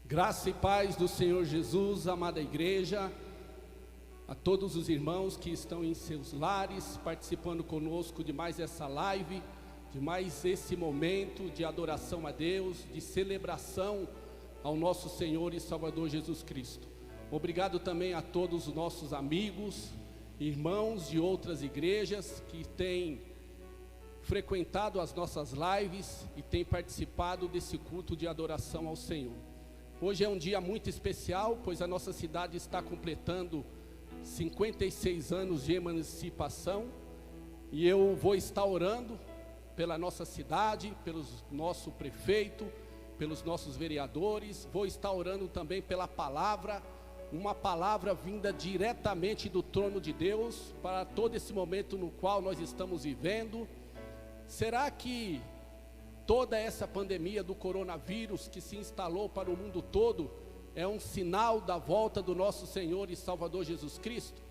Graça e paz do Senhor Jesus, amada igreja, a todos os irmãos que estão em seus lares, participando conosco de mais essa live, de mais esse momento de adoração a Deus, de celebração ao nosso Senhor e Salvador Jesus Cristo. Obrigado também a todos os nossos amigos, irmãos de outras igrejas que têm frequentado as nossas lives e têm participado desse culto de adoração ao Senhor. Hoje é um dia muito especial, pois a nossa cidade está completando 56 anos de emancipação, e eu vou estar orando pela nossa cidade, pelo nosso prefeito, pelos nossos vereadores. Vou estar orando também pela palavra, uma palavra vinda diretamente do trono de Deus, para todo esse momento no qual nós estamos vivendo. Será que toda essa pandemia do coronavírus que se instalou para o mundo todo é um sinal da volta do nosso Senhor e Salvador Jesus Cristo?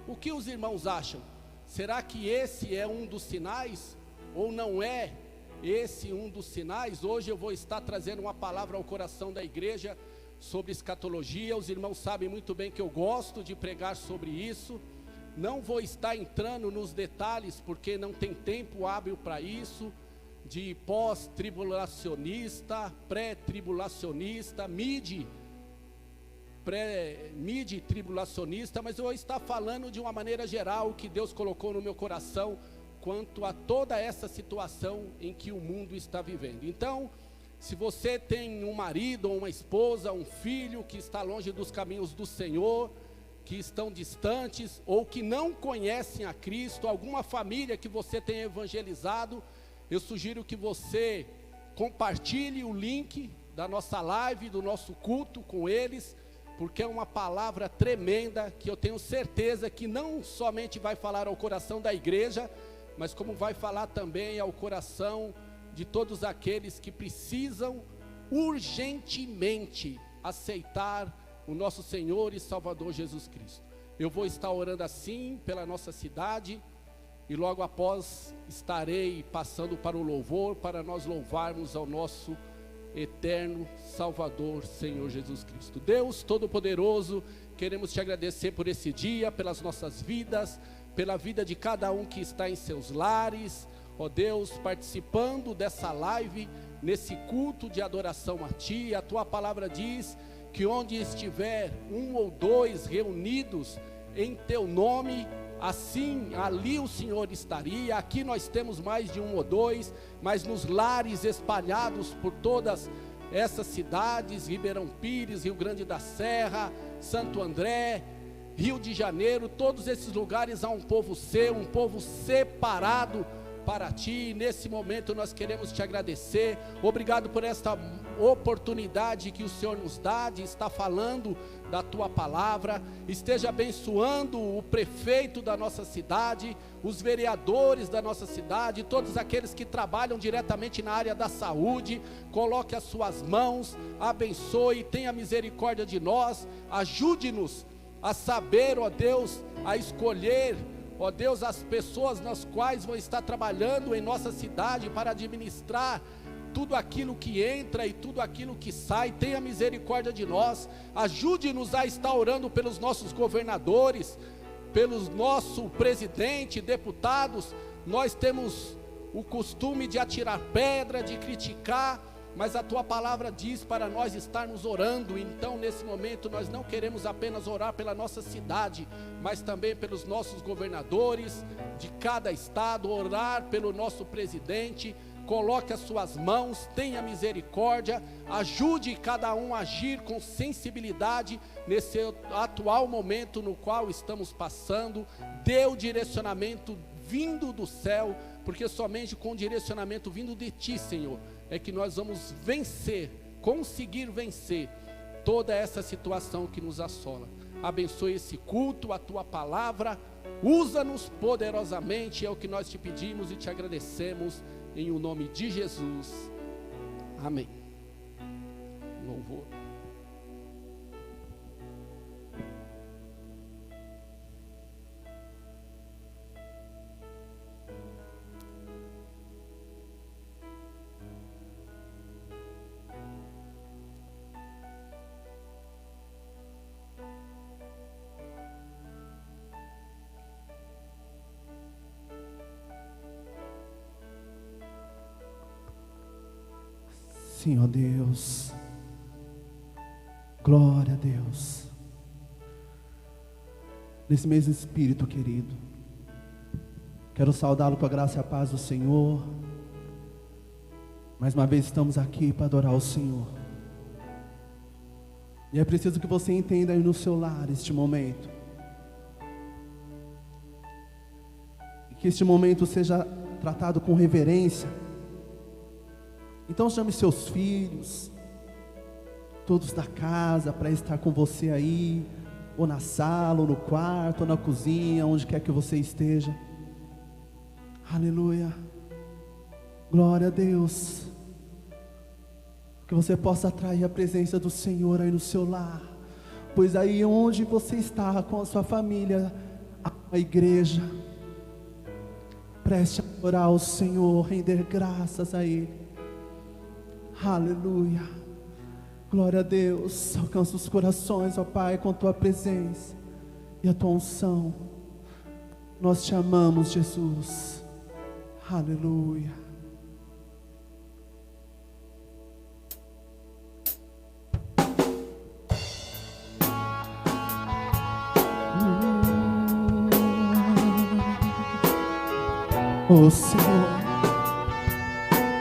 O que os irmãos acham? Será que esse é um dos sinais ou não é esse um dos sinais? Hoje eu vou estar trazendo uma palavra ao coração da igreja sobre escatologia. Os irmãos sabem muito bem que eu gosto de pregar sobre isso. Não vou estar entrando nos detalhes porque não tem tempo hábil para isso, de pós-tribulacionista, pré-tribulacionista, mid-tribulacionista, mas eu vou estar falando de uma maneira geral o que Deus colocou no meu coração quanto a toda essa situação em que o mundo está vivendo. Então, se você tem um marido ou uma esposa, um filho que está longe dos caminhos do Senhor, que estão distantes ou que não conhecem a Cristo, alguma família que você tenha evangelizado, eu sugiro que você compartilhe o link da nossa live, do nosso culto com eles, porque é uma palavra tremenda que eu tenho certeza que não somente vai falar ao coração da igreja, mas como vai falar também ao coração de todos aqueles que precisam urgentemente aceitar o nosso Senhor e Salvador Jesus Cristo. Eu vou estar orando assim pela nossa cidade, e logo após estarei passando para o louvor, para nós louvarmos ao nosso eterno Salvador, Senhor Jesus Cristo. Deus Todo-Poderoso, queremos te agradecer por esse dia, pelas nossas vidas, pela vida de cada um que está em seus lares, ó Deus, participando dessa live, nesse culto de adoração a Ti. A Tua palavra diz que onde estiver um ou dois reunidos em Teu nome, assim, ali o Senhor estaria. Aqui nós temos mais de um ou dois, mas nos lares espalhados por todas essas cidades, Ribeirão Pires, Rio Grande da Serra, Santo André, Rio de Janeiro, todos esses lugares há um povo seu, um povo separado para Ti. Nesse momento nós queremos Te agradecer, obrigado por esta oportunidade que o Senhor nos dá de estar falando da Tua palavra. Esteja abençoando o prefeito da nossa cidade, os vereadores da nossa cidade, todos aqueles que trabalham diretamente na área da saúde. Coloque as Suas mãos, abençoe, tenha misericórdia de nós, ajude-nos a saber, ó Deus, a escolher, ó Deus, as pessoas nas quais vão estar trabalhando em nossa cidade para administrar tudo aquilo que entra e tudo aquilo que sai. Tenha misericórdia de nós, ajude-nos a estar orando pelos nossos governadores, pelos nosso presidente, deputados. Nós temos o costume de atirar pedra, de criticar, mas a Tua palavra diz para nós estarmos orando. Então nesse momento nós não queremos apenas orar pela nossa cidade, mas também pelos nossos governadores de cada estado, orar pelo nosso presidente. Coloque as Suas mãos, tenha misericórdia, ajude cada um a agir com sensibilidade nesse atual momento no qual estamos passando. Dê o direcionamento vindo do céu, porque somente com o direcionamento vindo de Ti, Senhor, é que nós vamos vencer, conseguir vencer toda essa situação que nos assola. Abençoe esse culto, a Tua palavra, usa-nos poderosamente, é o que nós Te pedimos e Te agradecemos, em o nome de Jesus, amém. Louvor. Sim, ó Deus. Glória a Deus. Nesse mesmo espírito, querido, quero saudá-lo com a graça e a paz do Senhor. Mais uma vez estamos aqui para adorar o Senhor. E é preciso que você entenda aí no seu lar este momento. E que este momento seja tratado com reverência. Então chame seus filhos, todos da casa, para estar com você aí, ou na sala, ou no quarto, ou na cozinha, onde quer que você esteja. Aleluia. Glória a Deus. Que você possa atrair a presença do Senhor aí no seu lar. Pois aí onde você está com a sua família, a igreja, preste a adorar ao Senhor, render graças a Ele. Aleluia. Glória a Deus. Alcança os corações, ó Pai, com a Tua presença e a Tua unção. Nós te amamos, Jesus. Aleluia. Oh Senhor,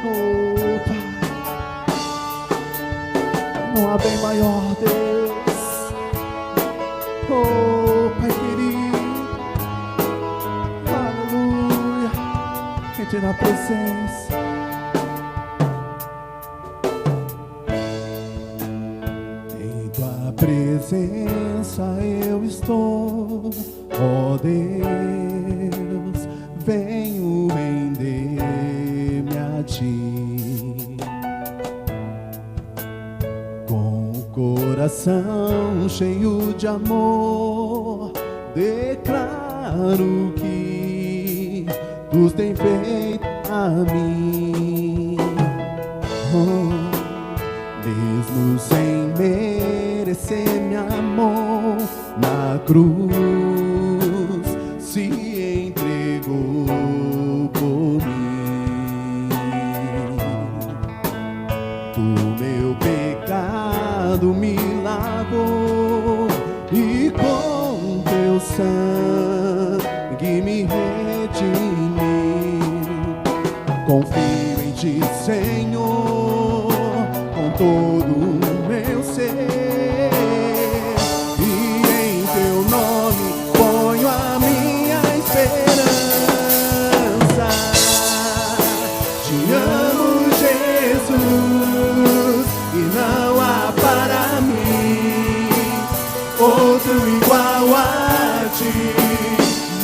oh Pai, não há bem maior, Deus. Oh Pai querido, aleluia. Entre na presença. Em Tua presença eu estou, ó Deus, venho render-me a Ti. Com o coração cheio de amor, declaro que Tu tens feito a mim. Oh, mesmo sem merecer meu amor, na cruz se entregou por mim. O meu pecado me lavou e com Teu sangue me redimiu. Confio em Ti, Senhor, com todo o meu ser, e em Teu nome ponho a minha esperança. Te amo, Jesus, e não há para mim outro igual a Ti.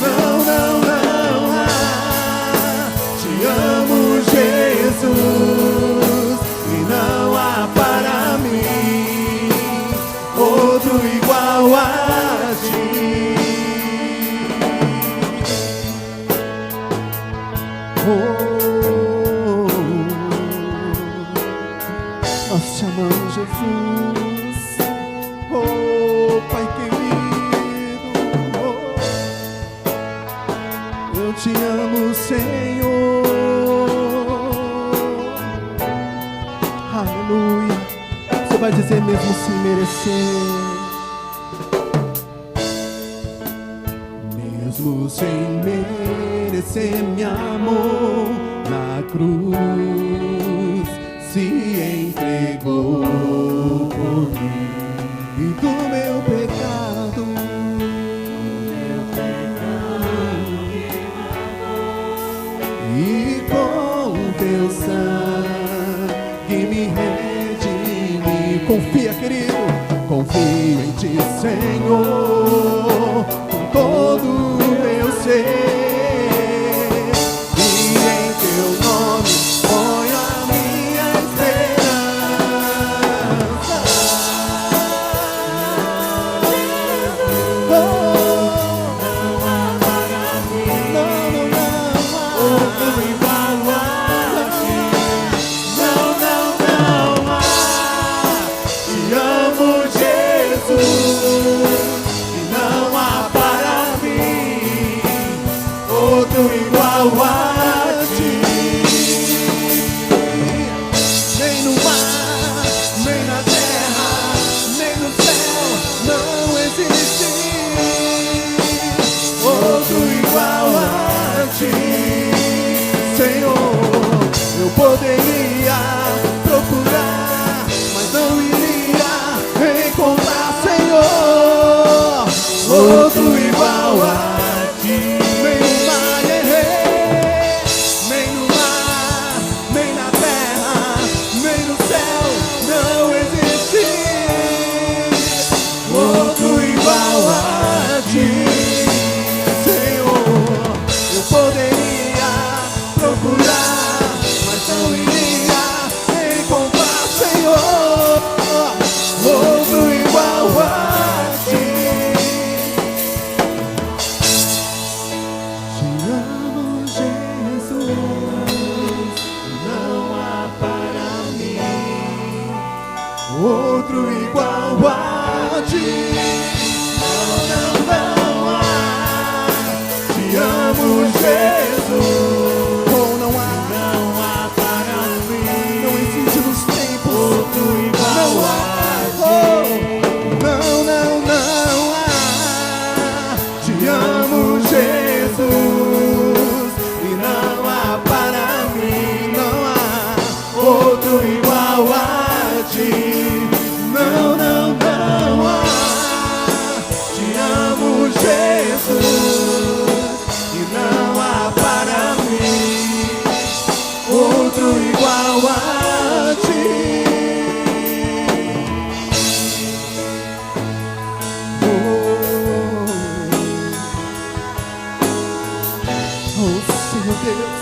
Não, não, não há. Te amo, Jesus, e não há para mim outro igual a Ti. Nós te amamos, Jesus. Oh, Pai querido, eu te amo, Senhor. Aleluia. Você vai dizer mesmo sem merecer, mesmo sem merecer meu amor, na cruz se entregou por mim. E do meu pecado, e com Teu sangue me redimi. Confia, querido, confio em Ti, Senhor, com todo o meu ser. outro igual a ti. Não, não há. Te amo, Jesus. Oh, não há para mim. Não existe nos tempos outro igual a ti. Não, não, não há. Te amo, Jesus. E não há para mim, não há outro igual a ti. Não, não, não há. Te amo, Jesus. E não há para mim outro igual a ti. Oh, Senhor Deus.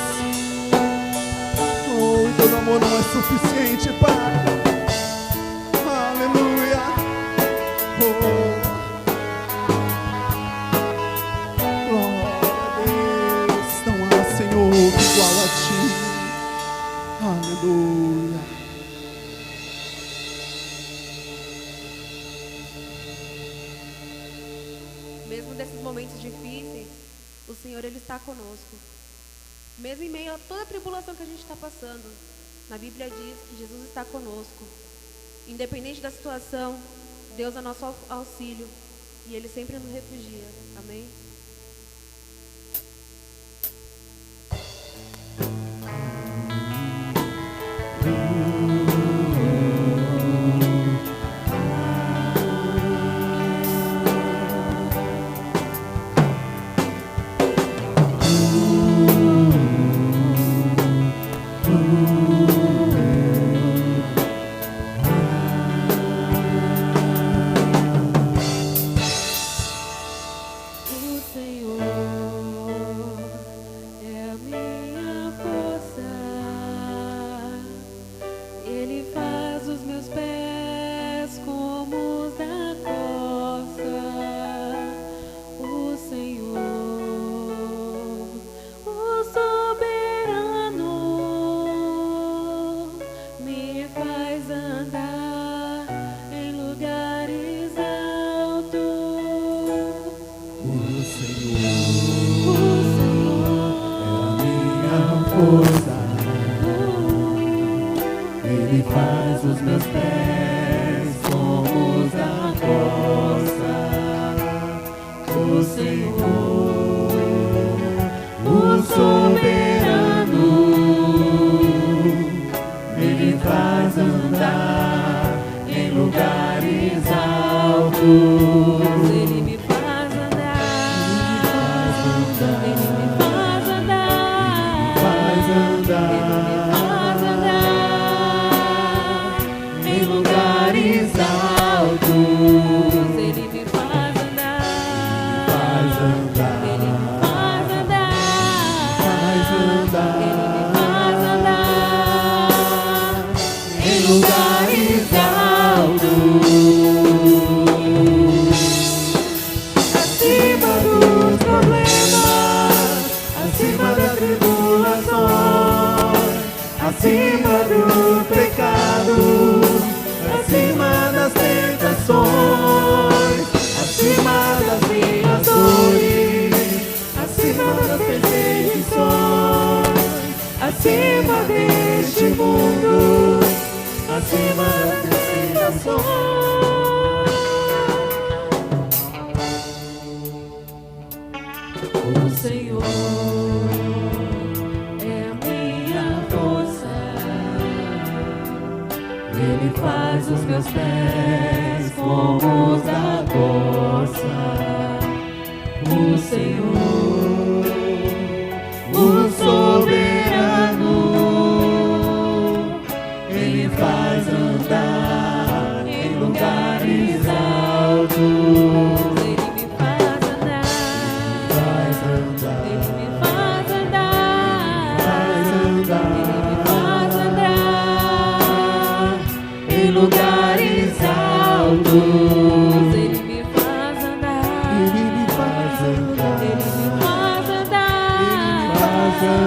Oh, teu amor não é suficiente, Pai. Aleluia. Oh, glória a Deus. Não há, Senhor, igual a ti. Aleluia. Mesmo nesses momentos difíceis, o Senhor, Ele está conosco. Mesmo em meio a toda a tribulação que a gente está passando, na Bíblia diz que Jesus está conosco. Independente da situação, Deus é nosso auxílio e Ele sempre nos refugia. Amém? Ele faz os meus pés como os da costa. O Senhor, o soberano, Ele faz andar em lugares altos. Ele me faz andar, Ele me faz andar, faz andar. Lugares altos, acima dos problemas, acima das tribulações, acima do pecado, acima das tentações, acima das minhas dores, acima das perseguições, acima deste mundo, acima das tentações. O Senhor é a minha força, Ele faz os meus pés como os da corça. O Senhor, o soberano, Ele faz andar em lugares altos. Ele me faz andar, Ele me faz andar, Ele me faz andar em lugares altos. Ele me faz andar, Ele me faz andar, Ele me faz andar.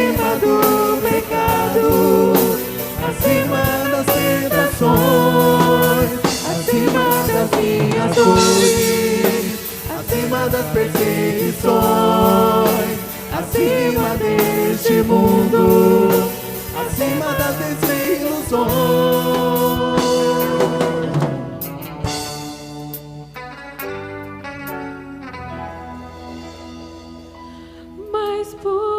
acima do pecado, acima das tentações, acima das minhas dores, acima das perseguições, acima deste mundo, acima das desilusões. Mais puro,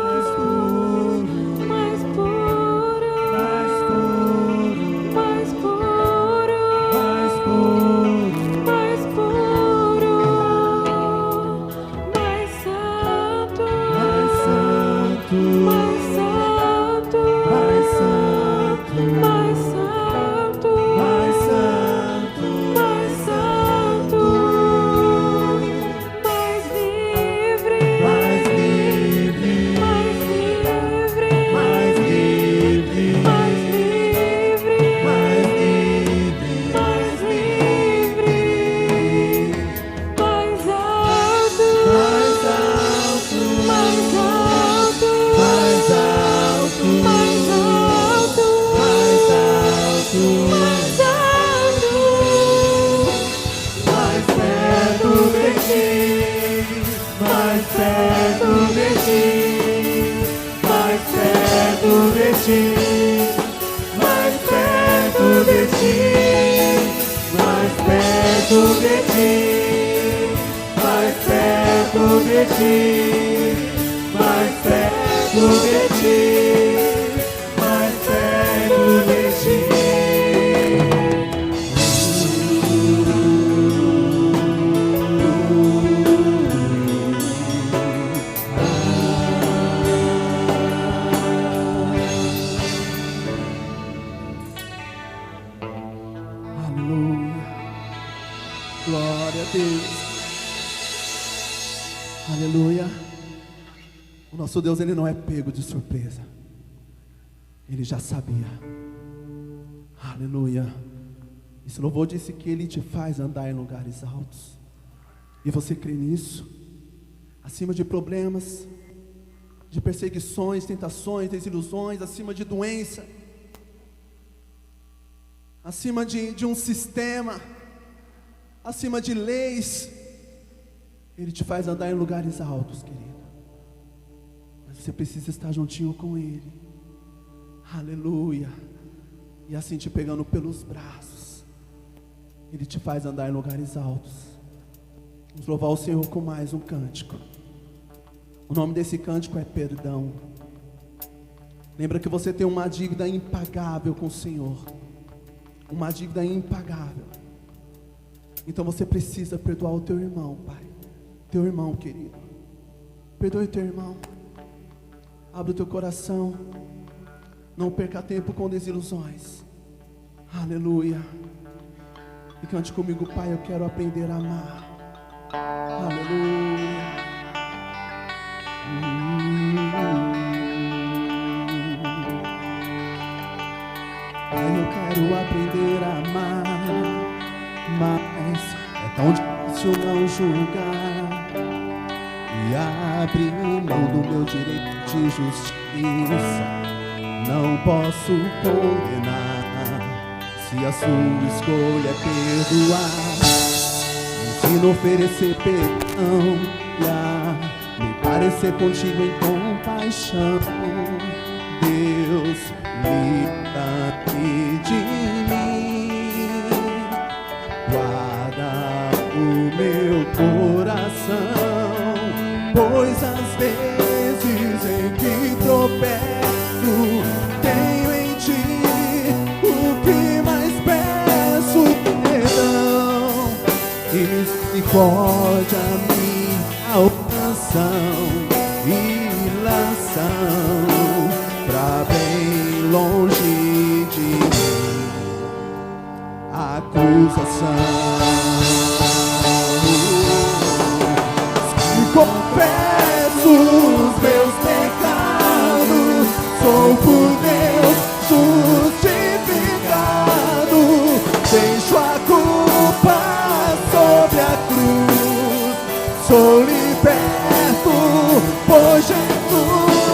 Mais puro, mais puro, mais puro, mais puro, mais puro, mais puro, mais santo, mais santo, mais santo, mais santo, mais santo, mais santo, mais santo, mais livre, mais livre, mais livre, mais livre, mais livre, mais livre, mais livre, mais alto, mais alto, mais alto, mais alto, mais alto, mais alto, mais alto, mais perto de ti, mais perto de ti, mais perto de ti, mais perto de ti, mais perto de ti, mais perto de ti, mais perto de ti, mais perto de ti. Aleluia. Glória a Deus. Aleluia. O nosso Deus, Ele não é pego de surpresa. Ele já sabia. Aleluia. Esse louvor disse que Ele te faz andar em lugares altos. E você crê nisso? Acima de problemas, de perseguições, tentações, desilusões, acima de doença, acima de um sistema, acima de leis. Ele te faz andar em lugares altos, querido. Mas você precisa estar juntinho com Ele. Aleluia. E assim te pegando pelos braços, Ele te faz andar em lugares altos. Vamos louvar o Senhor com mais um cântico. O nome desse cântico é perdão. Lembra que você tem uma dívida impagável com o Senhor. Uma dívida impagável. Então você precisa perdoar o teu irmão, Pai. Teu irmão querido. Perdoe o teu irmão. Abre o teu coração. Não perca tempo com desilusões. Aleluia. E cante comigo, Pai, eu quero aprender a amar. Aleluia. Pai, eu quero aprender a amar, mas é tão difícil não julgar e abrir mão do meu direito de justiça. Não posso condenar se a sua escolha é perdoar. Me ensina a oferecer perdão e a me parecer contigo em compaixão. Deus, livra-me de mim, guarda o meu coração, pois às vezes em que tropeço, tenho em ti o que mais peço, perdão e misericórdia, minha oração e ilação, pra bem longe de mim acusação. Se confesso os meus pecados, sou por Deus justificado. Deixo a culpa sobre a cruz, sou liberto por Jesus.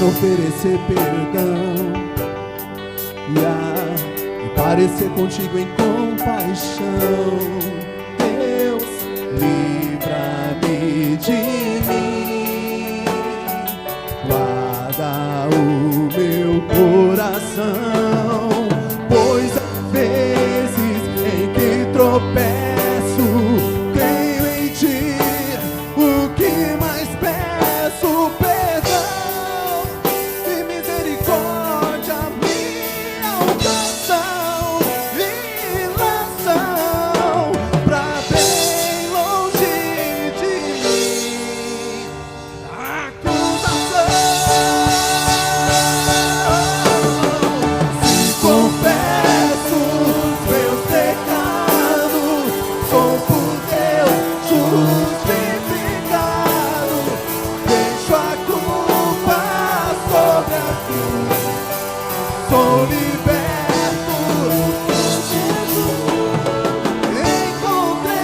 oferecer perdão e parecer contigo em compaixão. Deus, livra-me de mim, guarda o meu coração, pois às vezes em que tropeço, tenho em ti o que mais peço, perdão e misericórdia me alcançam e lançam pra bem longe de mim a acusação. Se confesso os meus pecados, sou por Deus justificado, deixo a culpa sobre a cruz, sou liberto por Jesus. Encontrei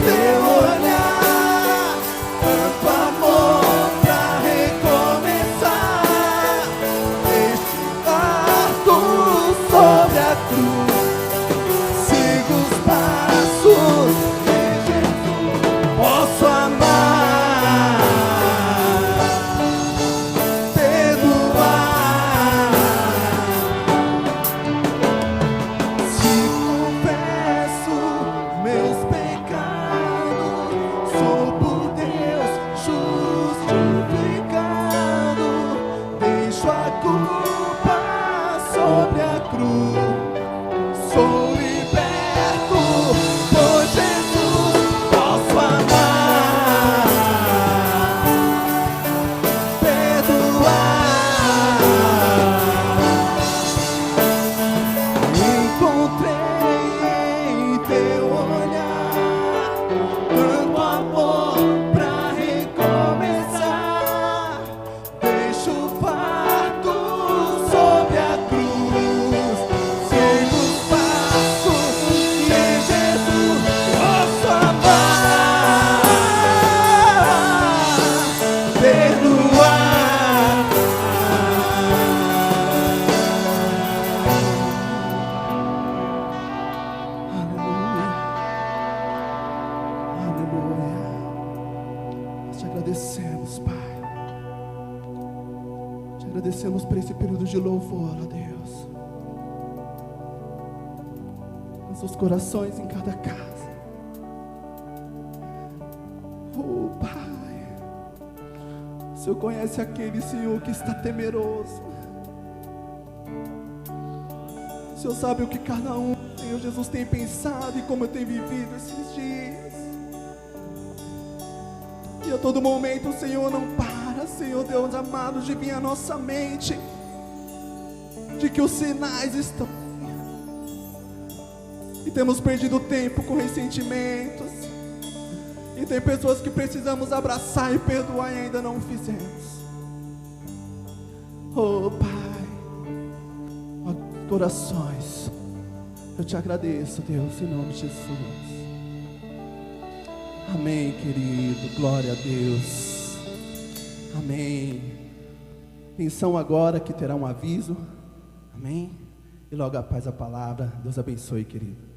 teu olhar, tanto amor pra recomeçar, deixo barco sobre a cruz, sigo os passos de Jesus, posso amar, perdoar. Se confesso meus pecados, sou por Deus justificado, deixo a culpa sobre a cruz, sou liberto por Jesus, posso amar, perdoar. Encontrei em teu olhar tanto amor pra recomeçar, deixo o fardo sobre a cruz, sigo os passos de Jesus, posso amar, perdoar. Aleluia, aleluia. Nós te agradecemos, Pai. Te agradecemos por esse período de louvor, ó Deus. Nossos corações em cada casa. Oh, Pai, o Senhor conhece aquele, Senhor, que está temeroso. O Senhor sabe o que cada um, Senhor Jesus, tem pensado e como eu tenho vivido esses dias. E a todo momento o Senhor não para, Senhor Deus amado, de vir à nossa mente de que os sinais estão. E temos perdido tempo com ressentimentos. E tem pessoas que precisamos abraçar e perdoar e ainda não o fizemos. Oh, Pai, ó, corações, eu te agradeço, Deus, em nome de Jesus. Amém, querido, glória a Deus. Amém. Atenção agora que terá um aviso. Amém. E logo após a palavra, Deus abençoe, querido.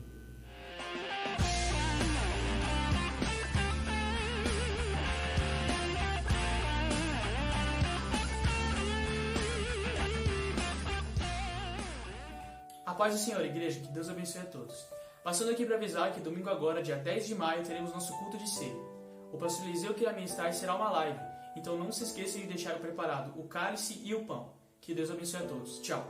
A paz do Senhor, igreja, que Deus abençoe a todos. Passando aqui para avisar que domingo agora, dia 10 de maio, teremos nosso culto de ceia. O pastor Eliseu que irá ministrar será uma live, então não se esqueça de deixar preparado o cálice e o pão. Que Deus abençoe a todos. Tchau.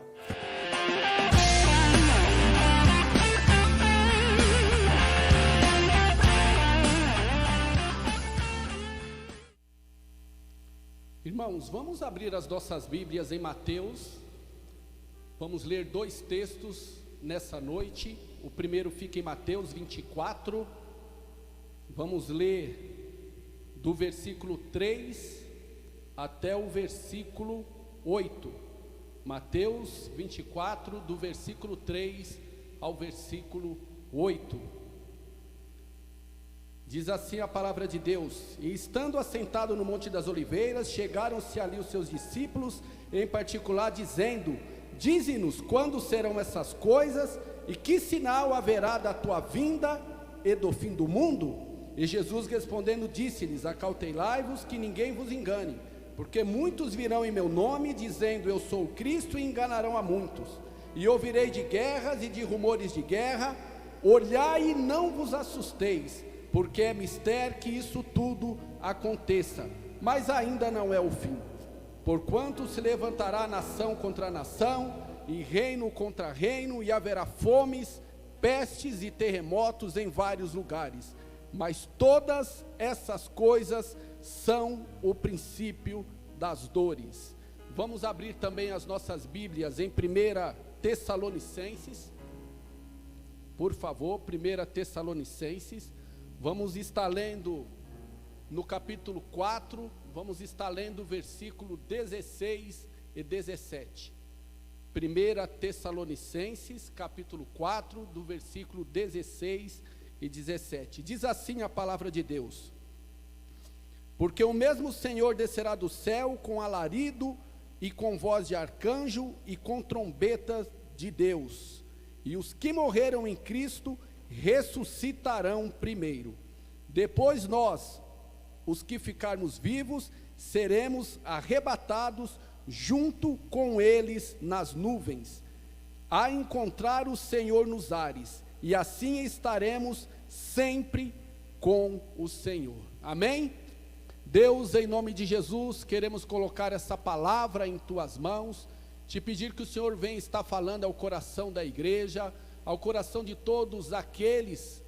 Irmãos, vamos abrir as nossas Bíblias em Mateus. Vamos ler dois textos nessa noite. O primeiro fica em Mateus 24. Vamos ler do versículo 3 até o versículo 8. Mateus 24, do versículo 3 ao versículo 8. Diz assim a palavra de Deus: e estando assentado no Monte das Oliveiras, chegaram-se ali os seus discípulos, em particular, dizendo: dize-nos quando serão essas coisas, e que sinal haverá da tua vinda e do fim do mundo? E Jesus respondendo disse-lhes: acautelai-vos que ninguém vos engane, porque muitos virão em meu nome, dizendo eu sou o Cristo, e enganarão a muitos. E ouvirei de guerras e de rumores de guerra. Olhai e não vos assusteis, porque é mister que isso tudo aconteça, mas ainda não é o fim. Porquanto se levantará nação contra nação, e reino contra reino, e haverá fomes, pestes e terremotos em vários lugares. Mas todas essas coisas são o princípio das dores. Vamos abrir também as nossas Bíblias em 1 Tessalonicenses, por favor, 1 Tessalonicenses. Vamos estar lendo no capítulo 4, vamos estar lendo versículo 16 e 17. 1 Tessalonicenses, capítulo 4, do versículo 16 e 17. Diz assim a palavra de Deus: porque o mesmo Senhor descerá do céu com alarido e com voz de arcanjo e com trombetas de Deus, e os que morreram em Cristo ressuscitarão primeiro. Depois nós, os que ficarmos vivos, seremos arrebatados junto com eles nas nuvens, a encontrar o Senhor nos ares, e assim estaremos sempre com o Senhor. Amém? Deus, em nome de Jesus, queremos colocar essa palavra em tuas mãos, te pedir que o Senhor venha estar falando ao coração da igreja, ao coração de todos aqueles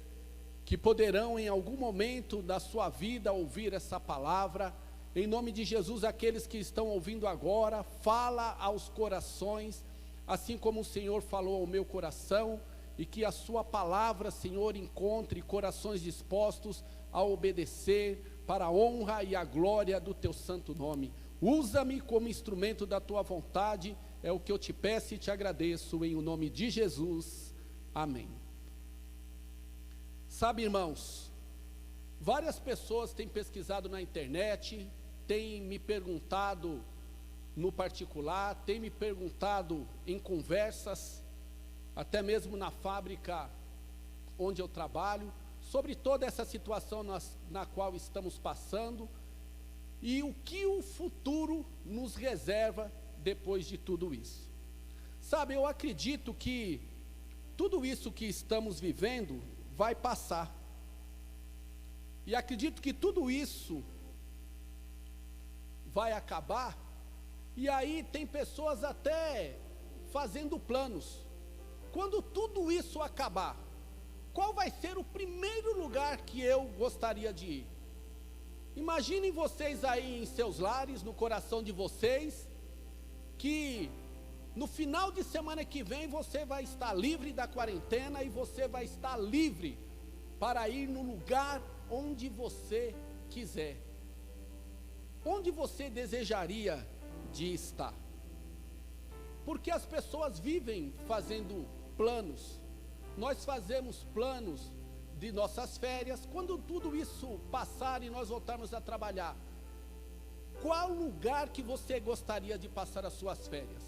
que poderão em algum momento da sua vida ouvir essa palavra. Em nome de Jesus, aqueles que estão ouvindo agora, fala aos corações, assim como o Senhor falou ao meu coração, e que a sua palavra, Senhor, encontre corações dispostos a obedecer, para a honra e a glória do teu santo nome. Usa-me como instrumento da tua vontade, é o que eu te peço e te agradeço, em o nome de Jesus, amém. Sabe, irmãos, várias pessoas têm pesquisado na internet, têm me perguntado no particular, têm me perguntado em conversas, até mesmo na fábrica onde eu trabalho, sobre toda essa situação na qual estamos passando, e o que o futuro nos reserva depois de tudo isso. Sabe, eu acredito que tudo isso que estamos vivendo vai passar, e acredito que tudo isso vai acabar, e aí tem pessoas até fazendo planos. Quando tudo isso acabar, qual vai ser o primeiro lugar que eu gostaria de ir? Imaginem vocês aí em seus lares, no coração de vocês, que no final de semana que vem você vai estar livre da quarentena e você vai estar livre para ir no lugar onde você quiser. Onde você desejaria de estar? Porque as pessoas vivem fazendo planos. Nós fazemos planos de nossas férias. Quando tudo isso passar e nós voltarmos a trabalhar, qual lugar que você gostaria de passar as suas férias?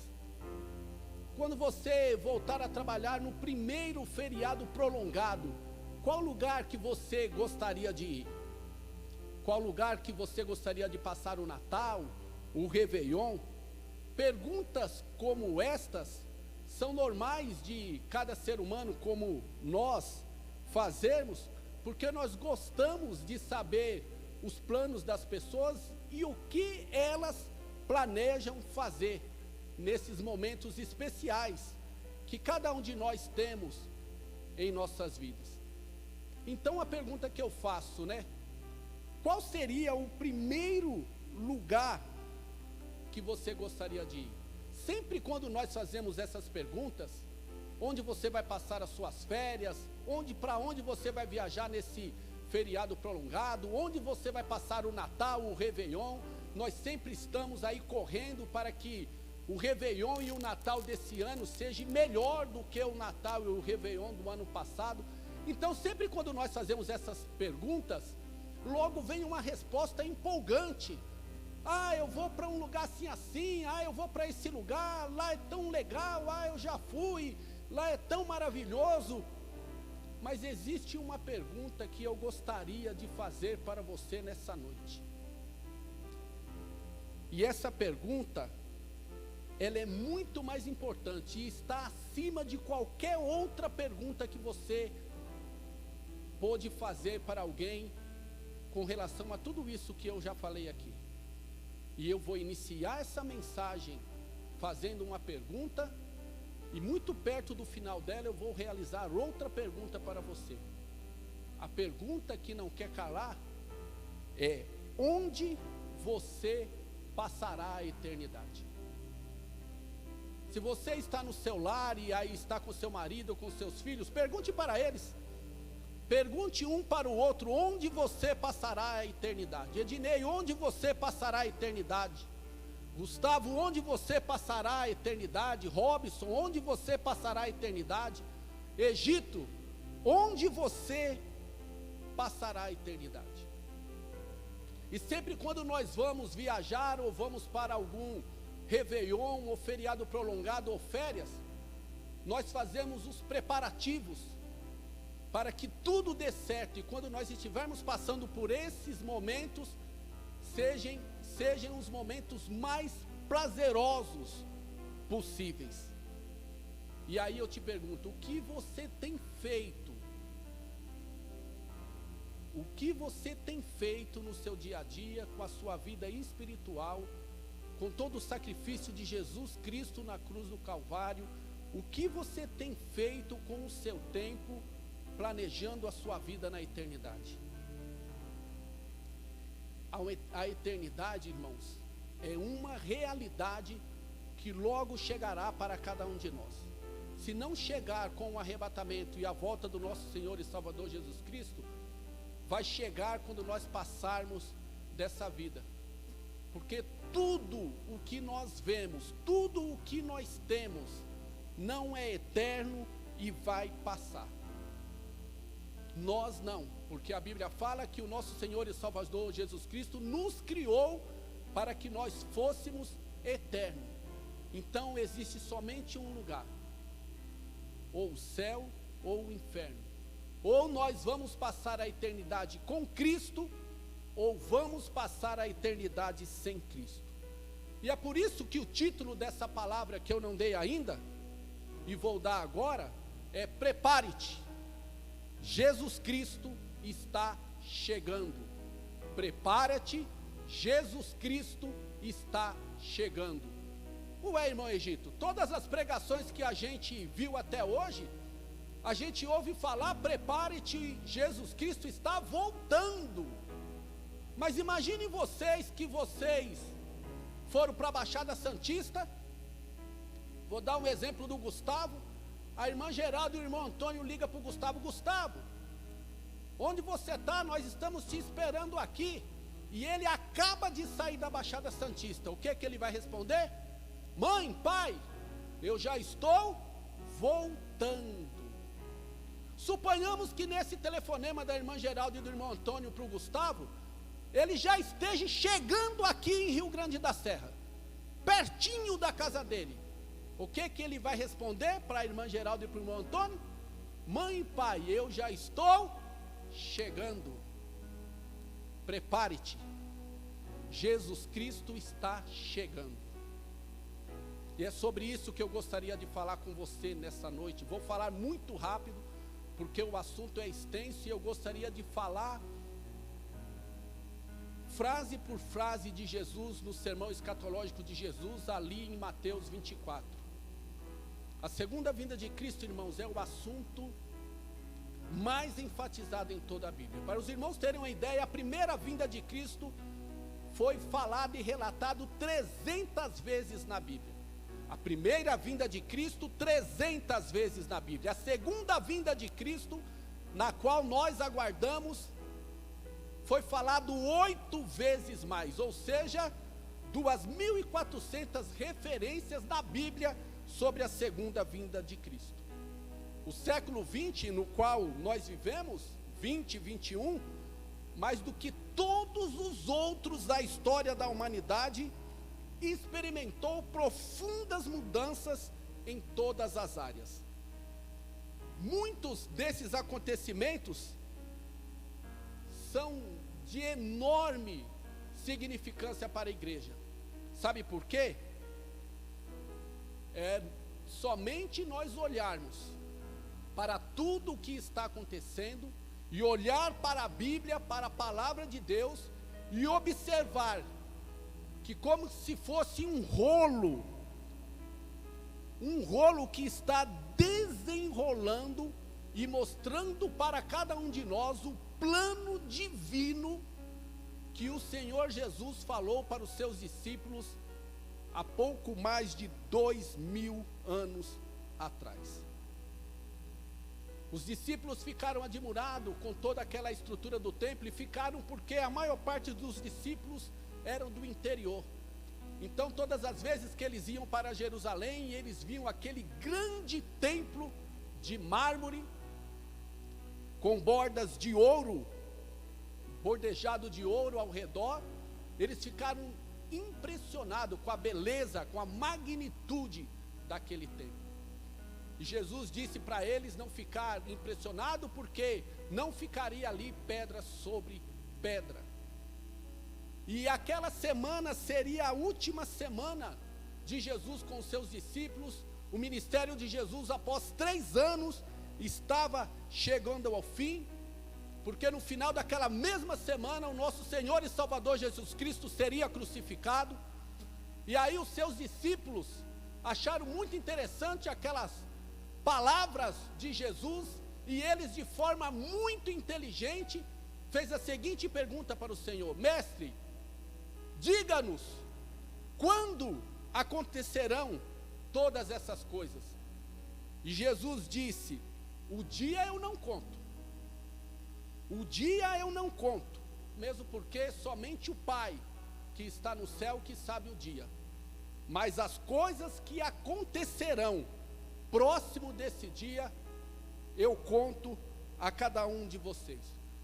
Quando você voltar a trabalhar no primeiro feriado prolongado, qual lugar que você gostaria de ir? Qual lugar que você gostaria de passar o Natal, o Réveillon? Perguntas como estas são normais de cada ser humano como nós fazermos, porque nós gostamos de saber os planos das pessoas e o que elas planejam fazer nesses momentos especiais que cada um de nós temos em nossas vidas. Então a pergunta que eu faço, qual seria o primeiro lugar que você gostaria de ir? Sempre quando nós fazemos essas perguntas, onde você vai passar as suas férias, para onde você vai viajar nesse feriado prolongado, onde você vai passar o Natal, o Réveillon, nós sempre estamos aí correndo para que o Réveillon e o Natal desse ano seja melhor do que o Natal e o Réveillon do ano passado. Então, sempre quando nós fazemos essas perguntas, logo vem uma resposta empolgante. Ah, eu vou para um lugar assim, assim. Ah, eu vou para esse lugar. Lá é tão legal. Ah, eu já fui. Lá é tão maravilhoso. Mas existe uma pergunta que eu gostaria de fazer para você nessa noite. E essa pergunta, ela é muito mais importante e está acima de qualquer outra pergunta que você pode fazer para alguém com relação a tudo isso que eu já falei aqui. E eu vou iniciar essa mensagem fazendo uma pergunta, e muito perto do final dela eu vou realizar outra pergunta para você. A pergunta que não quer calar é: onde você passará a eternidade? Se você está no seu lar e aí está com seu marido ou com seus filhos, pergunte para eles. Pergunte um para o outro, onde você passará a eternidade? Ednei, onde você passará a eternidade? Gustavo, onde você passará a eternidade? Robson, onde você passará a eternidade? Egito, onde você passará a eternidade? E sempre quando nós vamos viajar ou vamos para algum réveillon ou feriado prolongado ou férias, nós fazemos os preparativos para que tudo dê certo, e quando nós estivermos passando por esses momentos, sejam os momentos mais prazerosos possíveis. E aí eu te pergunto, o que você tem feito? O que você tem feito no seu dia a dia, com a sua vida espiritual, com todo o sacrifício de Jesus Cristo na cruz do Calvário? O que você tem feito com o seu tempo, planejando a sua vida na eternidade? A eternidade, irmãos, é uma realidade que logo chegará para cada um de nós. Se não chegar com o arrebatamento e a volta do nosso Senhor e Salvador Jesus Cristo, vai chegar quando nós passarmos dessa vida. Porque tudo o que nós vemos, tudo o que nós temos, não é eterno e vai passar. Nós não, porque a Bíblia fala que o nosso Senhor e Salvador Jesus Cristo nos criou para que nós fôssemos eternos. Então existe somente um lugar, ou o céu ou o inferno. Ou nós vamos passar a eternidade com Cristo, ou vamos passar a eternidade sem Cristo. E é por isso que o título dessa palavra que eu não dei ainda, e vou dar agora, é prepare-te. Jesus Cristo está chegando. Prepara-te, Jesus Cristo está chegando. Ué, irmão Egito, todas as pregações que a gente viu até hoje, a gente ouve falar, prepare-te, Jesus Cristo está voltando. Mas imaginem vocês que vocês foram para a Baixada Santista. Vou dar um exemplo do Gustavo. A irmã Geraldo e o irmão Antônio ligam para o Gustavo: Gustavo, onde você está? Nós estamos te esperando aqui. E ele acaba de sair da Baixada Santista. O que ele vai responder? Mãe, pai, eu já estou voltando. Suponhamos que nesse telefonema da irmã Geraldo e do irmão Antônio para o Gustavo, ele já esteja chegando aqui em Rio Grande da Serra, pertinho da casa dele. O que ele vai responder para a irmã Geraldo e para o irmão Antônio? Mãe e pai, eu já estou chegando. Prepare-te, Jesus Cristo está chegando. E é sobre isso que eu gostaria de falar com você nessa noite. Vou falar muito rápido, porque o assunto é extenso, e eu gostaria de falar frase por frase de Jesus no sermão escatológico de Jesus, ali em Mateus 24. A segunda vinda de Cristo, irmãos, é o assunto mais enfatizado em toda a Bíblia. Para os irmãos terem uma ideia, a primeira vinda de Cristo foi falado e relatado 300 vezes na Bíblia. A primeira vinda de Cristo, 300 vezes na Bíblia. A segunda vinda de Cristo, na qual nós aguardamos, foi falado 8 vezes mais, ou seja, 2.400 referências na Bíblia sobre a segunda vinda de Cristo. o século 20 no qual nós vivemos, 20, 21, mais do que todos os outros da história da humanidade, experimentou profundas mudanças em todas as áreas. Muitos desses acontecimentos são de enorme significância para a igreja. Sabe por quê? É somente nós olharmos para tudo o que está acontecendo e olhar para a Bíblia, para a palavra de Deus e observar que, como se fosse um rolo que está desenrolando e mostrando para cada um de nós o plano divino que o Senhor Jesus falou para os seus discípulos há pouco mais de 2000 anos atrás. Os discípulos ficaram admirados com toda aquela estrutura do templo, e ficaram porque a maior parte dos discípulos eram do interior. Então, todas as vezes que eles iam para Jerusalém, eles viam aquele grande templo de mármore, com bordas de ouro, bordejado de ouro ao redor. Eles ficaram impressionados com a beleza, com a magnitude daquele templo. E Jesus disse para eles não ficar impressionado, porque não ficaria ali pedra sobre pedra. E aquela semana seria a última semana de Jesus com os seus discípulos. O ministério de Jesus, após 3 anos, estava chegando ao fim, porque no final daquela mesma semana, o nosso Senhor e Salvador Jesus Cristo seria crucificado. E aí os seus discípulos acharam muito interessante aquelas palavras de Jesus, e eles, de forma muito inteligente, fez a seguinte pergunta para o Senhor: Mestre, diga-nos quando acontecerão todas essas coisas. E Jesus disse: o dia eu não conto, o dia eu não conto, mesmo porque somente o Pai que está no céu que sabe o dia, mas as coisas que acontecerão próximo desse dia, eu conto a cada um de vocês.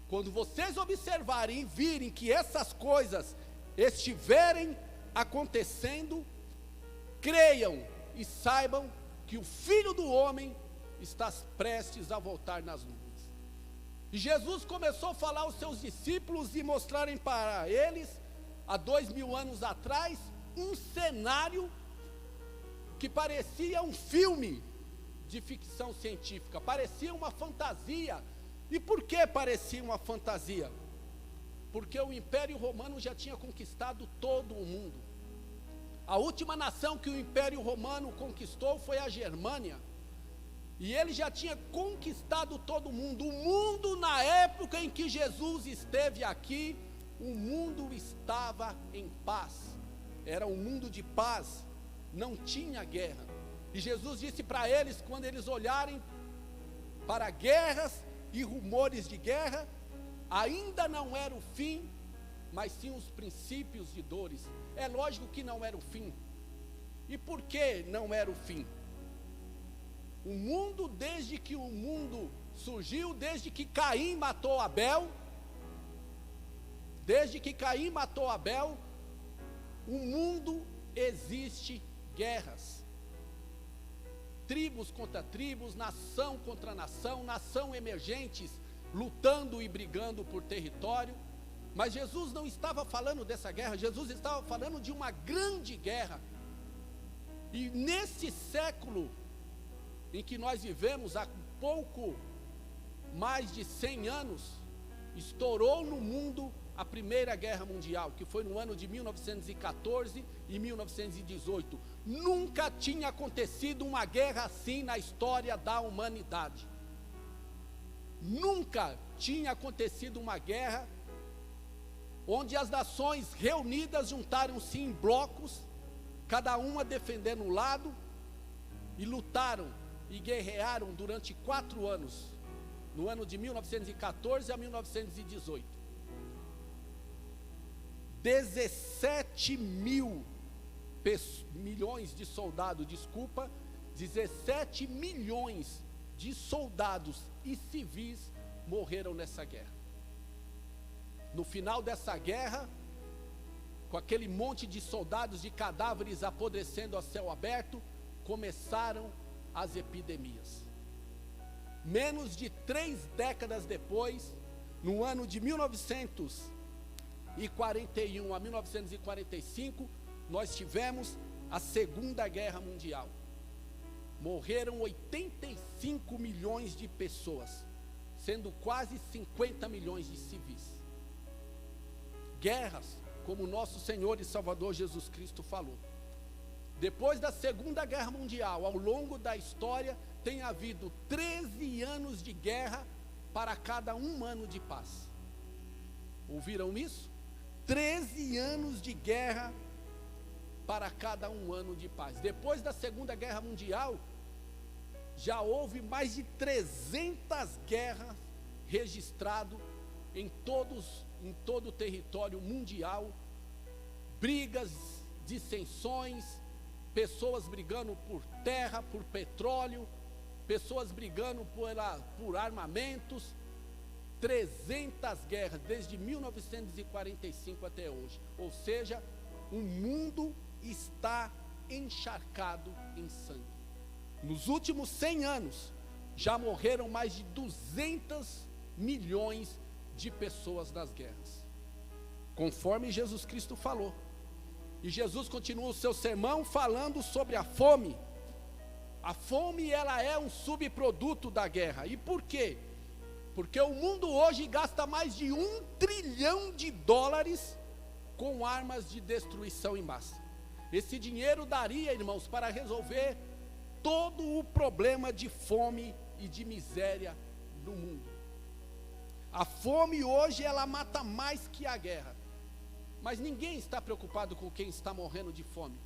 Quando vocês observarem e virem que essas coisas estiverem acontecendo, creiam e saibam que o Filho do Homem está prestes a voltar nas nuvens. E Jesus começou a falar aos seus discípulos e mostrarem para eles, há 2000 anos atrás, um cenário que parecia um filme de ficção científica, parecia uma fantasia. E por que parecia uma fantasia? Porque o Império Romano já tinha conquistado todo o mundo. A última nação que o Império Romano conquistou foi a Germânia, e ele já tinha conquistado todo o mundo. O mundo, na época em que Jesus esteve aqui, o mundo estava em paz, era um mundo de paz, não tinha guerra. E Jesus disse para eles, quando eles olharem para guerras e rumores de guerra, ainda não era o fim, mas sim os princípios de dores. É lógico que não era o fim. E por que não era o fim? O mundo, desde que o mundo surgiu, desde que Caim matou Abel, o mundo existe guerras. Tribos contra tribos, nação contra nação, nação emergentes, lutando e brigando por território. Mas Jesus não estava falando dessa guerra, Jesus estava falando de uma grande guerra. E nesse século em que nós vivemos, há pouco mais de 100 anos, estourou no mundo a Primeira Guerra Mundial, que foi no ano de 1914 e 1918. Nunca tinha acontecido uma guerra assim na história da humanidade. Nunca tinha acontecido uma guerra onde as nações reunidas juntaram-se em blocos, cada uma defendendo um lado, e lutaram e guerrearam durante 4 anos, no ano de 1914 a 1918. 17 milhões de soldados, 17 milhões de soldados e civis morreram nessa guerra. No final dessa guerra, com aquele monte de soldados, de cadáveres apodrecendo a céu aberto, começaram as epidemias. Menos de 3 décadas depois, no ano de 1941 a 1945, nós tivemos a Segunda Guerra Mundial. Morreram 85 milhões de pessoas, sendo quase 50 milhões de civis. Guerras, como nosso Senhor e Salvador Jesus Cristo falou. Depois da Segunda Guerra Mundial, ao longo da história, tem havido 13 anos de guerra para cada 1 ano de paz. Ouviram isso? 13 anos de guerra para cada 1 ano de paz. Depois da Segunda Guerra Mundial, já houve mais de 300 guerras registradas em todo o território mundial, brigas, dissensões, pessoas brigando por terra, por petróleo, pessoas brigando por armamentos, 300 guerras desde 1945 até hoje. Ou seja, o mundo está encharcado em sangue. Nos últimos 100 anos, já morreram mais de 200 milhões de pessoas nas guerras, conforme Jesus Cristo falou. E Jesus continua o seu sermão falando sobre a fome. A fome, ela é um subproduto da guerra. E por quê? Porque o mundo hoje gasta mais de $1 trilhão com armas de destruição em massa. Esse dinheiro daria, irmãos, para resolver todo o problema de fome e de miséria no mundo. A fome hoje, ela mata mais que a guerra. Mas ninguém está preocupado com quem está morrendo de fome.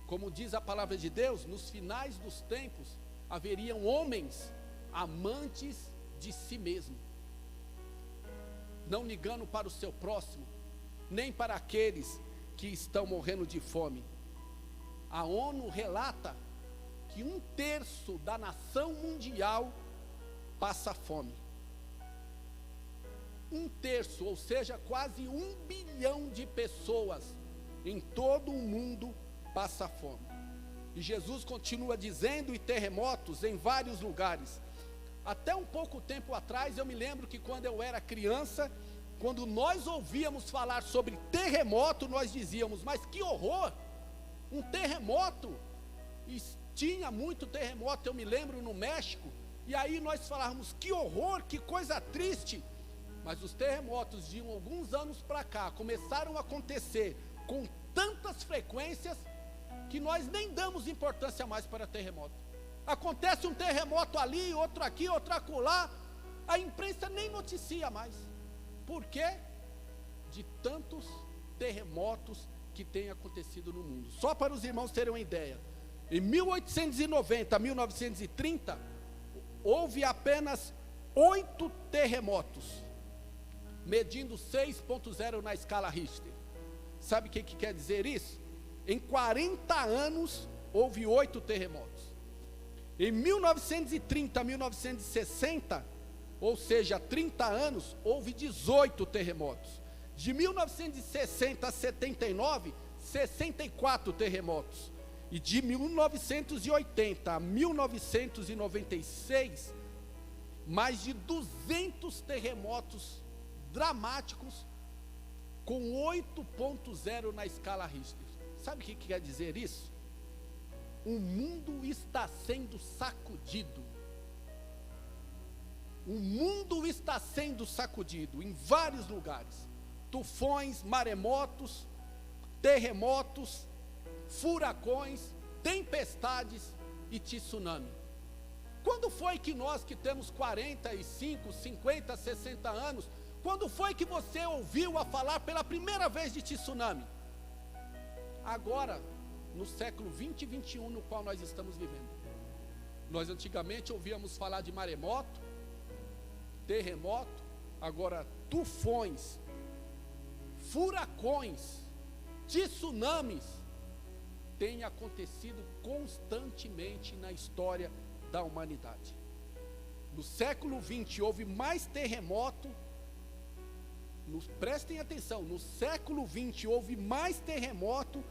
Como diz a palavra de Deus, nos finais dos tempos, haveriam homens amantes de si mesmo, não ligando para o seu próximo, nem para aqueles que estão morrendo de fome. A ONU relata que 1/3 da nação mundial passa fome. 1/3, ou seja, quase 1 bilhão de pessoas em todo o mundo passa fome. E Jesus continua dizendo, e terremotos em vários lugares. Até um pouco tempo atrás, eu me lembro que quando eu era criança, quando nós ouvíamos falar sobre terremoto, nós dizíamos, mas que horror, um terremoto. E tinha muito terremoto, eu me lembro, no México, e aí nós falávamos, que horror, que coisa triste. Mas os terremotos de alguns anos para cá começaram a acontecer com tantas frequências que nós nem damos importância mais para terremoto. Acontece um terremoto ali, outro aqui, outro acolá, a imprensa nem noticia mais. Por quê? De tantos terremotos que têm acontecido no mundo. Só para os irmãos terem uma ideia, em 1890 a 1930, houve apenas 8 terremotos, medindo 6.0 na escala Richter. Sabe o que quer dizer isso? Em 40 anos, houve 8 terremotos. Em 1930 a 1960, ou seja, 30 anos, houve 18 terremotos. De 1960 a 79, 64 terremotos. E de 1980 a 1996, mais de 200 terremotos dramáticos, com 8.0 na escala Richter. Sabe o que quer dizer isso? O mundo está sendo sacudido. O mundo está sendo sacudido em vários lugares. Tufões, maremotos, terremotos, furacões, tempestades e tsunami. Quando foi que nós que temos 45, 50, 60 anos, quando foi que você ouviu a falar pela primeira vez de tsunami? Agora, no século 20 e 21 no qual nós estamos vivendo. Nós antigamente ouvíamos falar de maremoto, terremoto, agora tufões, furacões, tsunamis, tem acontecido constantemente na história da humanidade. No século XX houve mais terremoto, prestem atenção, no século XX houve mais terremoto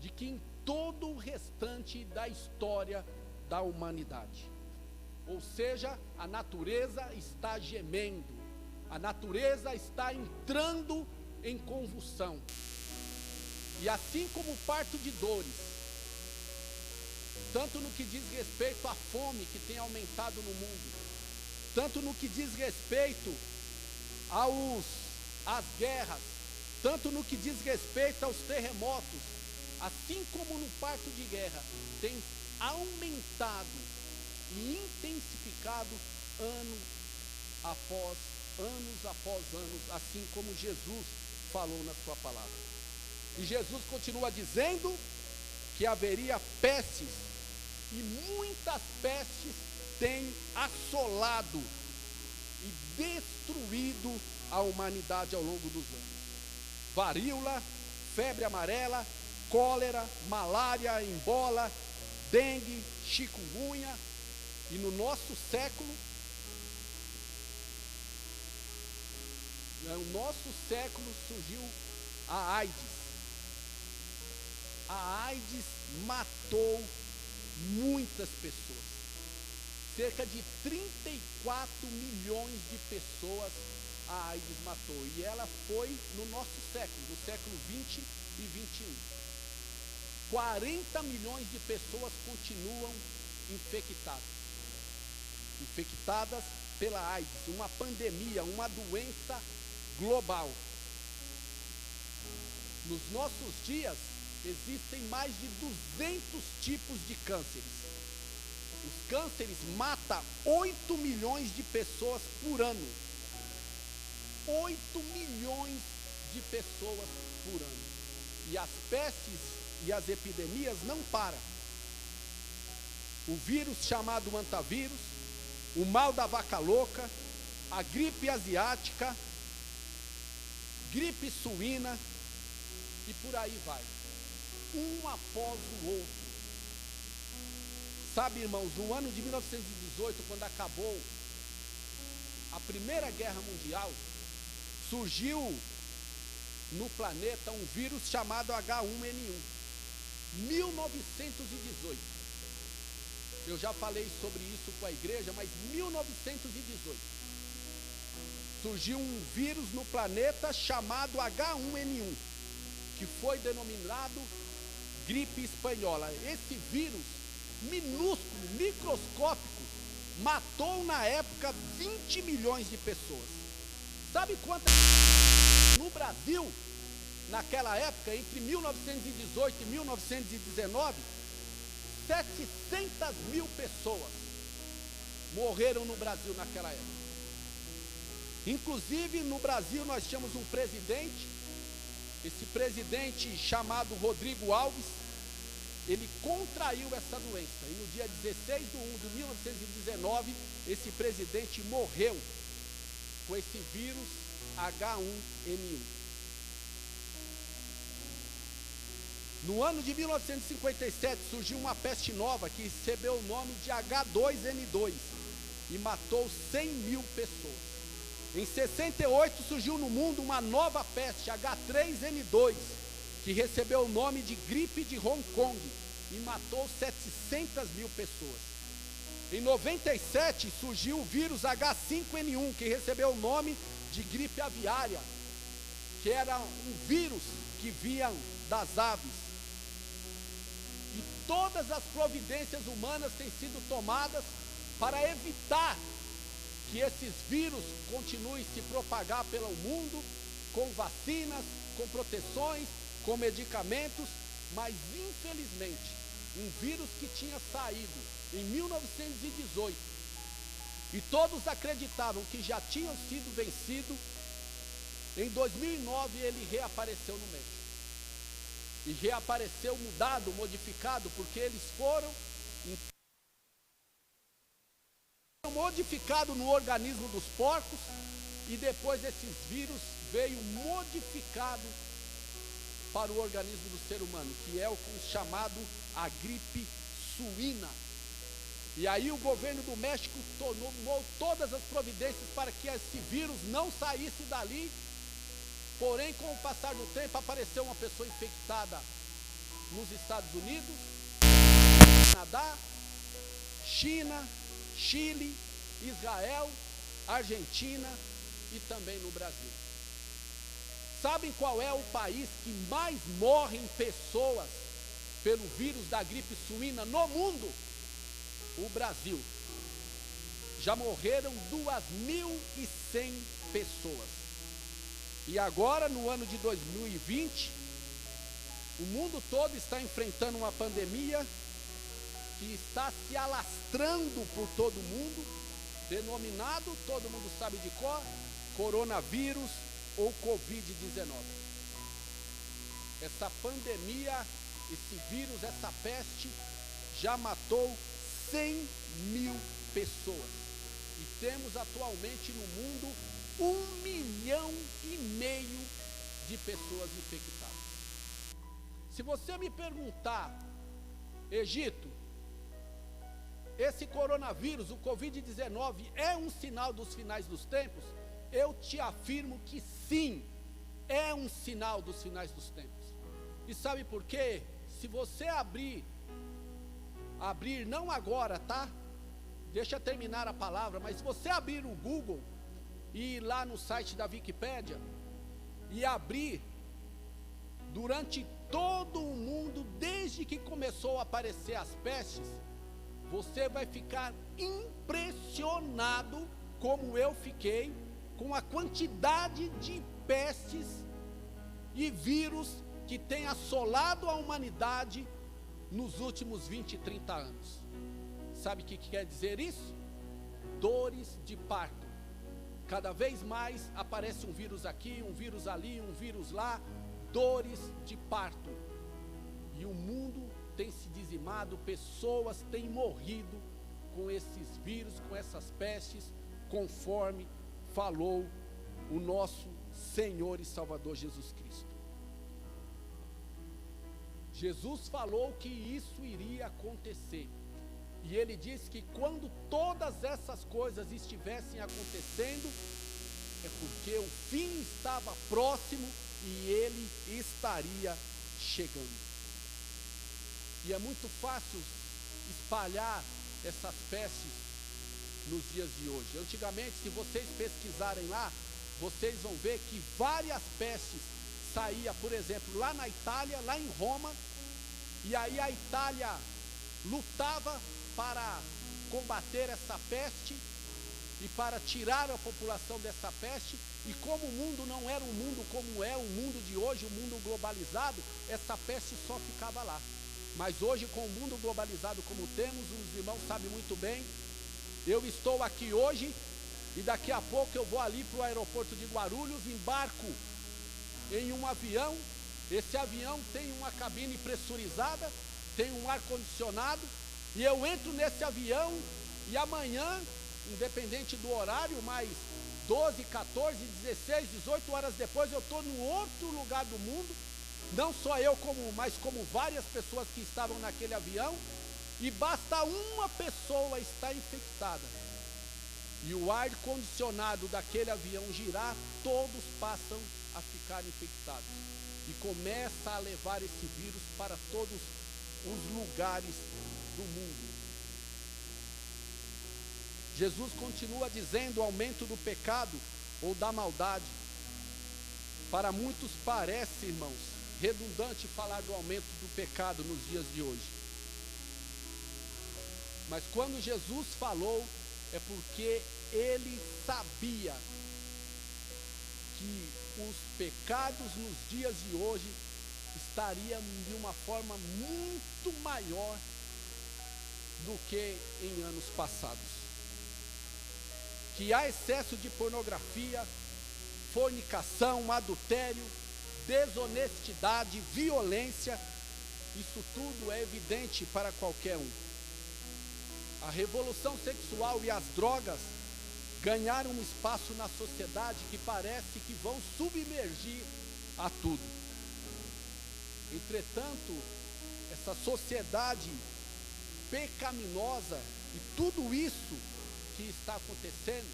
do que em todo o restante da história da humanidade. Ou seja, a natureza está gemendo, a natureza está entrando em convulsão. E assim como o parto de dores, tanto no que diz respeito à fome que tem aumentado no mundo, tanto no que diz respeito às guerras, tanto no que diz respeito aos terremotos, assim como no parto de guerra, tem aumentado e intensificado anos após anos, assim como Jesus falou na sua palavra. E Jesus continua dizendo que haveria pestes, e muitas pestes têm assolado e destruído a humanidade ao longo dos anos. Varíola, febre amarela, cólera, malária, ebola, dengue, chikungunya, e no nosso século surgiu a AIDS. A AIDS matou muitas pessoas. Cerca de 34 milhões de pessoas a AIDS matou. E ela foi no nosso século, no século 20 e 21. 40 milhões de pessoas continuam infectadas pela AIDS, uma pandemia, uma doença global. Nos nossos dias, existem mais de 200 tipos de cânceres. Os cânceres matam 8 milhões de pessoas por ano. 8 milhões de pessoas por ano. E as pestes e as epidemias não param. O vírus chamado antavírus, o mal da vaca louca, a gripe asiática, gripe suína, e por aí vai, um após o outro. Sabe, irmãos, no ano de 1918, quando acabou a Primeira Guerra Mundial, surgiu no planeta um vírus chamado H1N1. 1918. Eu já falei sobre isso com a igreja, mas 1918 surgiu um vírus no planeta chamado H1N1, que foi denominado gripe espanhola. Esse vírus minúsculo, microscópico, matou na época 20 milhões de pessoas. Sabe quantas no Brasil, naquela época, entre 1918 e 1919, 700 mil pessoas morreram no Brasil naquela época. Inclusive, no Brasil, nós tínhamos um presidente, esse presidente chamado Rodrigo Alves, ele contraiu essa doença. E no dia 16 de 1 de 1919, esse presidente morreu com esse vírus H1N1. No ano de 1957 surgiu uma peste nova que recebeu o nome de H2N2 e matou 100 mil pessoas. Em 68 surgiu no mundo uma nova peste, H3N2, que recebeu o nome de gripe de Hong Kong e matou 700 mil pessoas. Em 97 surgiu o vírus H5N1, que recebeu o nome de gripe aviária, que era um vírus que vinha das aves. E todas as providências humanas têm sido tomadas para evitar que esses vírus continuem se propagar pelo mundo, com vacinas, com proteções, com medicamentos, mas infelizmente, um vírus que tinha saído em 1918, e todos acreditavam que já tinham sido vencidos, em 2009 ele reapareceu no meio. E reapareceu mudado, modificado, porque eles foram modificados no organismo dos porcos, e depois esses vírus veio modificado para o organismo do ser humano, que é o chamado a gripe suína. E aí o governo do México tomou todas as providências para que esse vírus não saísse dali. Porém, com o passar do tempo, apareceu uma pessoa infectada nos Estados Unidos, Canadá, China, Chile, Israel, Argentina e também no Brasil. Sabem qual é o país que mais morrem pessoas pelo vírus da gripe suína no mundo? O Brasil. Já morreram 2.100 pessoas. E agora, no ano de 2020, o mundo todo está enfrentando uma pandemia que está se alastrando por todo o mundo, denominado, todo mundo sabe de cor, coronavírus ou Covid-19. Essa pandemia, esse vírus, essa peste, já matou 100 mil pessoas. E temos atualmente no mundo 1,5 milhão de pessoas infectadas. Se você me perguntar, Egito, esse coronavírus, o Covid-19, é um sinal dos finais dos tempos? Eu te afirmo que sim, é um sinal dos finais dos tempos. E sabe por quê? Se você abrir, não agora, tá? Deixa eu terminar a palavra, mas se você abrir o Google e ir lá no site da Wikipédia e abrir, durante todo o mundo, desde que começou a aparecer as pestes, você vai ficar impressionado, como eu fiquei, com a quantidade de pestes e vírus que tem assolado a humanidade nos últimos 20, 30 anos. Sabe o que quer dizer isso? Dores de parto. Cada vez mais aparece um vírus aqui, um vírus ali, um vírus lá, dores de parto. E o mundo tem se dizimado, pessoas têm morrido com esses vírus, com essas pestes, conforme falou o nosso Senhor e Salvador Jesus Cristo. Jesus falou que isso iria acontecer. E ele disse que quando todas essas coisas estivessem acontecendo, é porque o fim estava próximo e ele estaria chegando. E é muito fácil espalhar essas pestes nos dias de hoje. Antigamente, se vocês pesquisarem lá, vocês vão ver que várias pestes saíam, por exemplo, lá na Itália, lá em Roma, e aí a Itália lutava para combater essa peste e para tirar a população dessa peste. E como o mundo não era um mundo como é o mundo de hoje, o mundo globalizado, essa peste só ficava lá. Mas hoje, com o mundo globalizado como temos, os irmãos sabem muito bem, eu estou aqui hoje e daqui a pouco eu vou ali para o aeroporto de Guarulhos, embarco em um avião. Esse avião tem uma cabine pressurizada, tem um ar-condicionado, e eu entro nesse avião e amanhã, independente do horário, mais 12, 14, 16, 18 horas depois, eu estou no outro lugar do mundo, não só eu, mas como várias pessoas que estavam naquele avião, e basta uma pessoa estar infectada, e o ar-condicionado daquele avião girar, todos passam a ficar infectados, e começa a levar esse vírus para todos os lugares do mundo. Jesus continua dizendo o aumento do pecado ou da maldade. Para muitos parece, irmãos, redundante falar do aumento do pecado nos dias de hoje. Mas quando Jesus falou, é porque ele sabia que os pecados nos dias de hoje estariam de uma forma muito maior do que em anos passados. Que há excesso de pornografia, fornicação, adultério, desonestidade, violência, isso tudo é evidente para qualquer um. A revolução sexual e as drogas ganharam um espaço na sociedade que parece que vão submergir a tudo. Entretanto, essa sociedade pecaminosa, E tudo isso que está acontecendo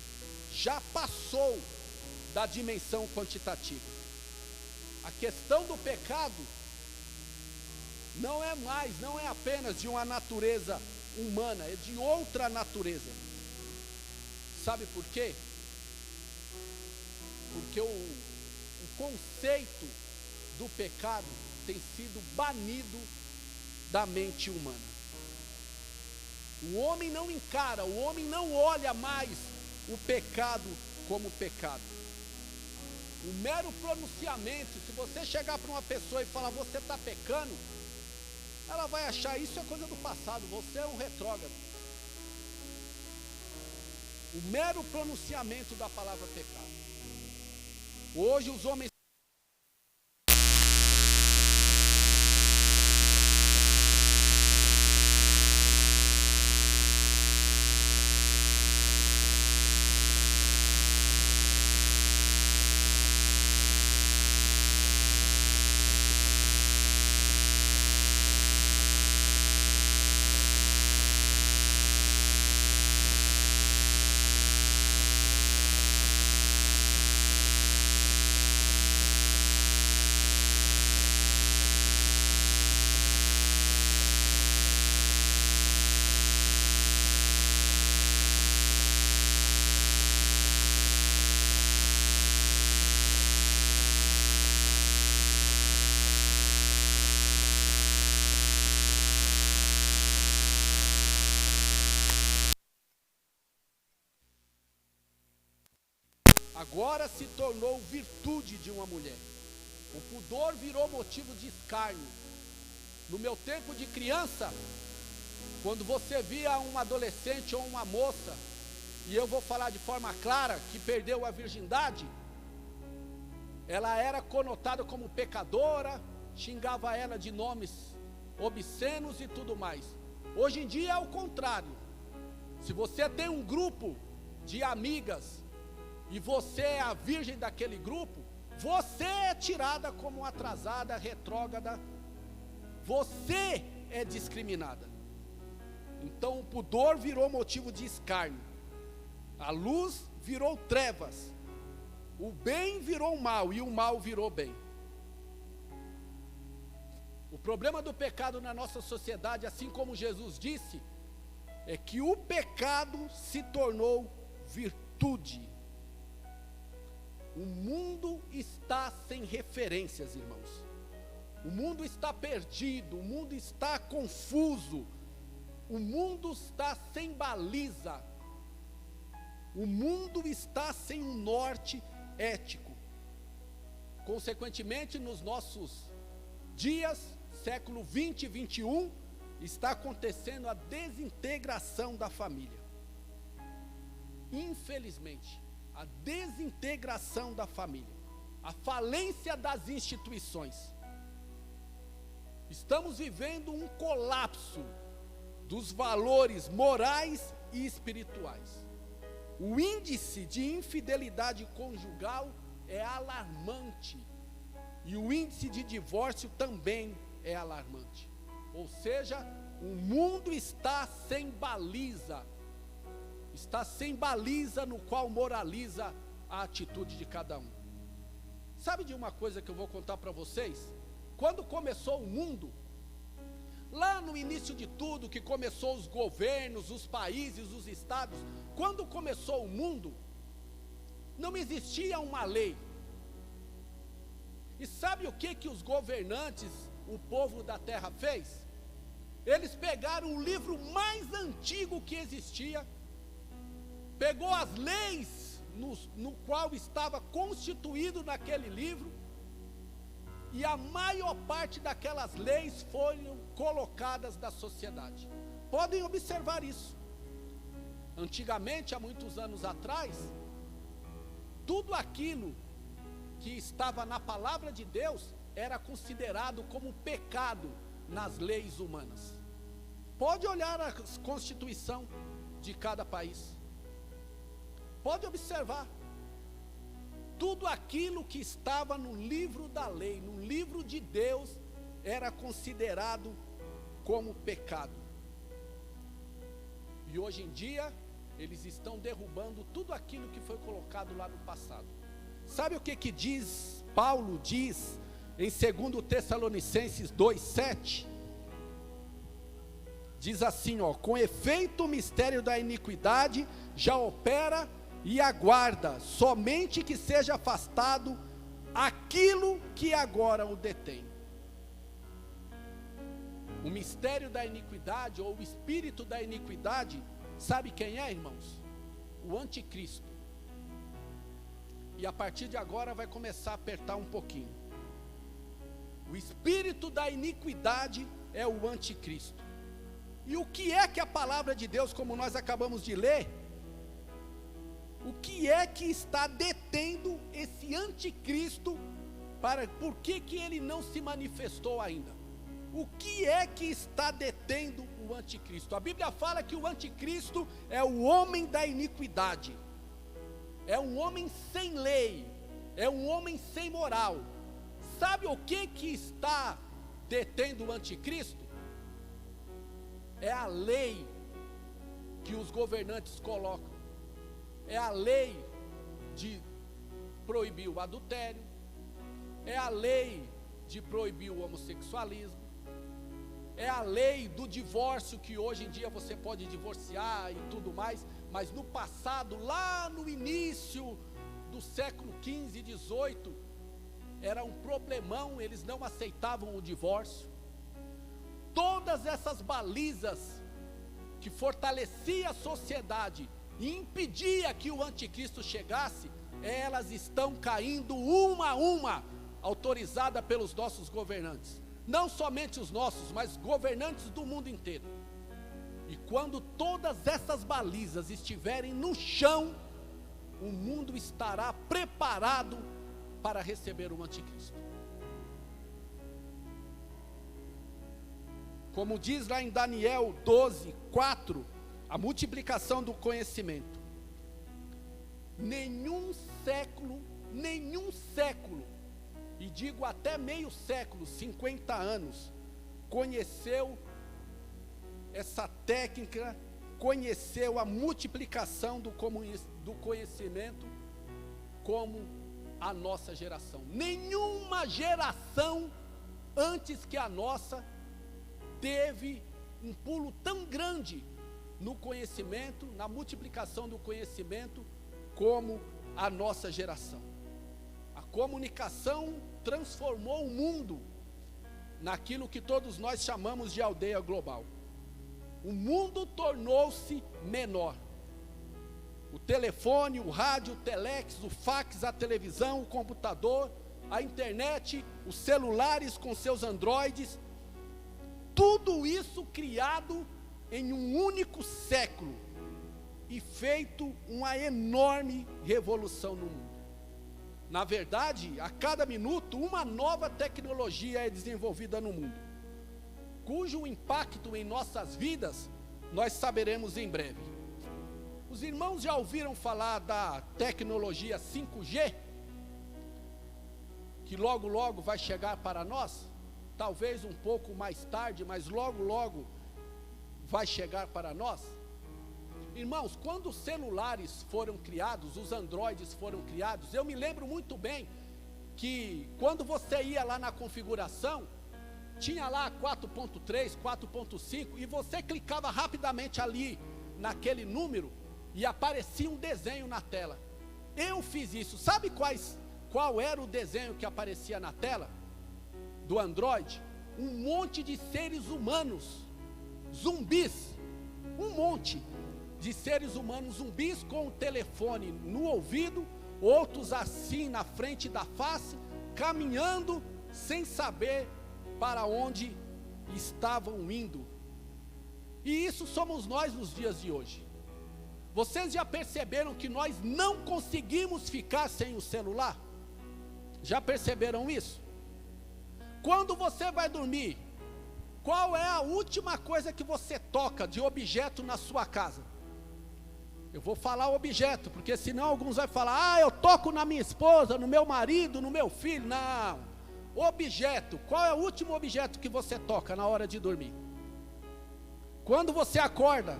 já passou da dimensão quantitativa. A questão do pecado não é apenas de uma natureza humana, é de outra natureza. Sabe por quê? Porque o conceito do pecado tem sido banido da mente humana. O homem não encara, o homem não olha mais o pecado como pecado. O mero pronunciamento, se você chegar para uma pessoa e falar, você está pecando, ela vai achar isso é coisa do passado, você é um retrógrado. O mero pronunciamento da palavra pecado. Hoje os homens agora se tornou virtude de uma mulher. O pudor virou motivo de escárnio. No meu tempo de criança, quando você via um adolescente ou uma moça, e eu vou falar de forma clara, que perdeu a virgindade, ela era conotada como pecadora, xingava ela de nomes obscenos e tudo mais. Hoje em dia é o contrário. Se você tem um grupo de amigas e você é a virgem daquele grupo, você é tirada como atrasada, retrógrada, você é discriminada. Então o pudor virou motivo de escárnio, a luz virou trevas, o bem virou mal e o mal virou bem. O problema do pecado na nossa sociedade, assim como Jesus disse, é que o pecado se tornou virtude. O mundo está sem referências, irmãos. O mundo está perdido, o mundo está confuso, o mundo está sem baliza, o mundo está sem um norte ético. Consequentemente, nos nossos dias, século 20 e 21, está acontecendo a desintegração da família. Infelizmente, a desintegração da família, a falência das instituições. Estamos vivendo um colapso dos valores morais e espirituais. O índice de infidelidade conjugal é alarmante, e o índice de divórcio também é alarmante. Ou seja, o mundo está sem baliza, no qual moraliza a atitude de cada um. Sabe de uma coisa que eu vou contar para vocês? Quando começou o mundo, lá no início de tudo, que começou os governos, os países, os estados, quando começou o mundo, não existia uma lei. E sabe o que os governantes, o povo da terra fez? Eles pegaram o livro mais antigo que existia, pegou as leis no qual estava constituído naquele livro, e a maior parte daquelas leis foram colocadas na sociedade. Podem observar isso. Antigamente, há muitos anos atrás, tudo aquilo que estava na palavra de Deus era considerado como pecado nas leis humanas. Pode olhar a Constituição de cada país. Pode observar. Tudo aquilo que estava no livro da lei, no livro de Deus, era considerado como pecado. E E hoje em dia, eles estão derrubando tudo aquilo que foi colocado lá no passado. Sabe o que diz, Paulo diz em 2 Tessalonicenses 2:7? Diz assim, ó: com efeito o mistério da iniquidade já opera e aguarda, somente que seja afastado aquilo que agora o detém. O mistério da iniquidade, ou o espírito da iniquidade, sabe quem é, irmãos? O anticristo. E a partir de agora vai começar a apertar um pouquinho. O espírito da iniquidade é o anticristo. E o que é que a palavra de Deus, como nós acabamos de ler, o que é que está detendo esse anticristo? Por que ele não se manifestou ainda? O que é que está detendo o anticristo? A Bíblia fala que o anticristo é o homem da iniquidade, é um homem sem lei, é um homem sem moral. Sabe o que está detendo o anticristo? É a lei que os governantes colocam, é a lei de proibir o adultério, é a lei de proibir o homossexualismo, é a lei do divórcio, que hoje em dia você pode divorciar e tudo mais, mas no passado, lá no início do século XV e XVIII, era um problemão, eles não aceitavam o divórcio. Todas essas balizas que fortaleciam a sociedade e impedia que o anticristo chegasse, elas estão caindo uma a uma, autorizada pelos nossos governantes. Não somente os nossos, mas governantes do mundo inteiro. E quando todas essas balizas estiverem no chão, o mundo estará preparado para receber o anticristo. Como diz lá em Daniel 12:4, a multiplicação do conhecimento. Nenhum século, e digo até meio século, 50 anos, conheceu essa técnica, conheceu a multiplicação do conhecimento como a nossa geração. Nenhuma geração antes que a nossa teve um pulo tão grande no conhecimento, na multiplicação do conhecimento, como a nossa geração. A comunicação transformou o mundo naquilo que todos nós chamamos de aldeia global. O mundo tornou-se menor. O telefone, o rádio, o telex, o fax, a televisão, o computador, a internet, os celulares com seus androides, tudo isso criado em um único século e feito uma enorme revolução no mundo. Na verdade, a cada minuto, uma nova tecnologia é desenvolvida no mundo, cujo impacto em nossas vidas nós saberemos em breve. Os irmãos já ouviram falar da tecnologia 5G? Que logo, logo vai chegar para nós? Talvez um pouco mais tarde, mas logo, logo vai chegar para nós. Irmãos, quando os celulares foram criados, os androides foram criados, eu me lembro muito bem que quando você ia lá na configuração, tinha lá 4.3, 4.5, e você clicava rapidamente ali naquele número e aparecia um desenho na tela. Eu fiz isso. Sabe qual era o desenho que aparecia na tela do Android? Um monte de seres humanos, zumbis, um monte de seres humanos zumbis com o telefone no ouvido, outros assim na frente da face, caminhando sem saber para onde estavam indo. E isso somos nós nos dias de hoje. Vocês já perceberam que nós não conseguimos ficar sem o celular? Já perceberam isso? Quando você vai dormir, qual é a última coisa que você toca de objeto na sua casa? Eu vou falar objeto, porque senão alguns vão falar: eu toco na minha esposa, no meu marido, no meu filho. Não. Objeto. Qual é o último objeto que você toca na hora de dormir? Quando você acorda,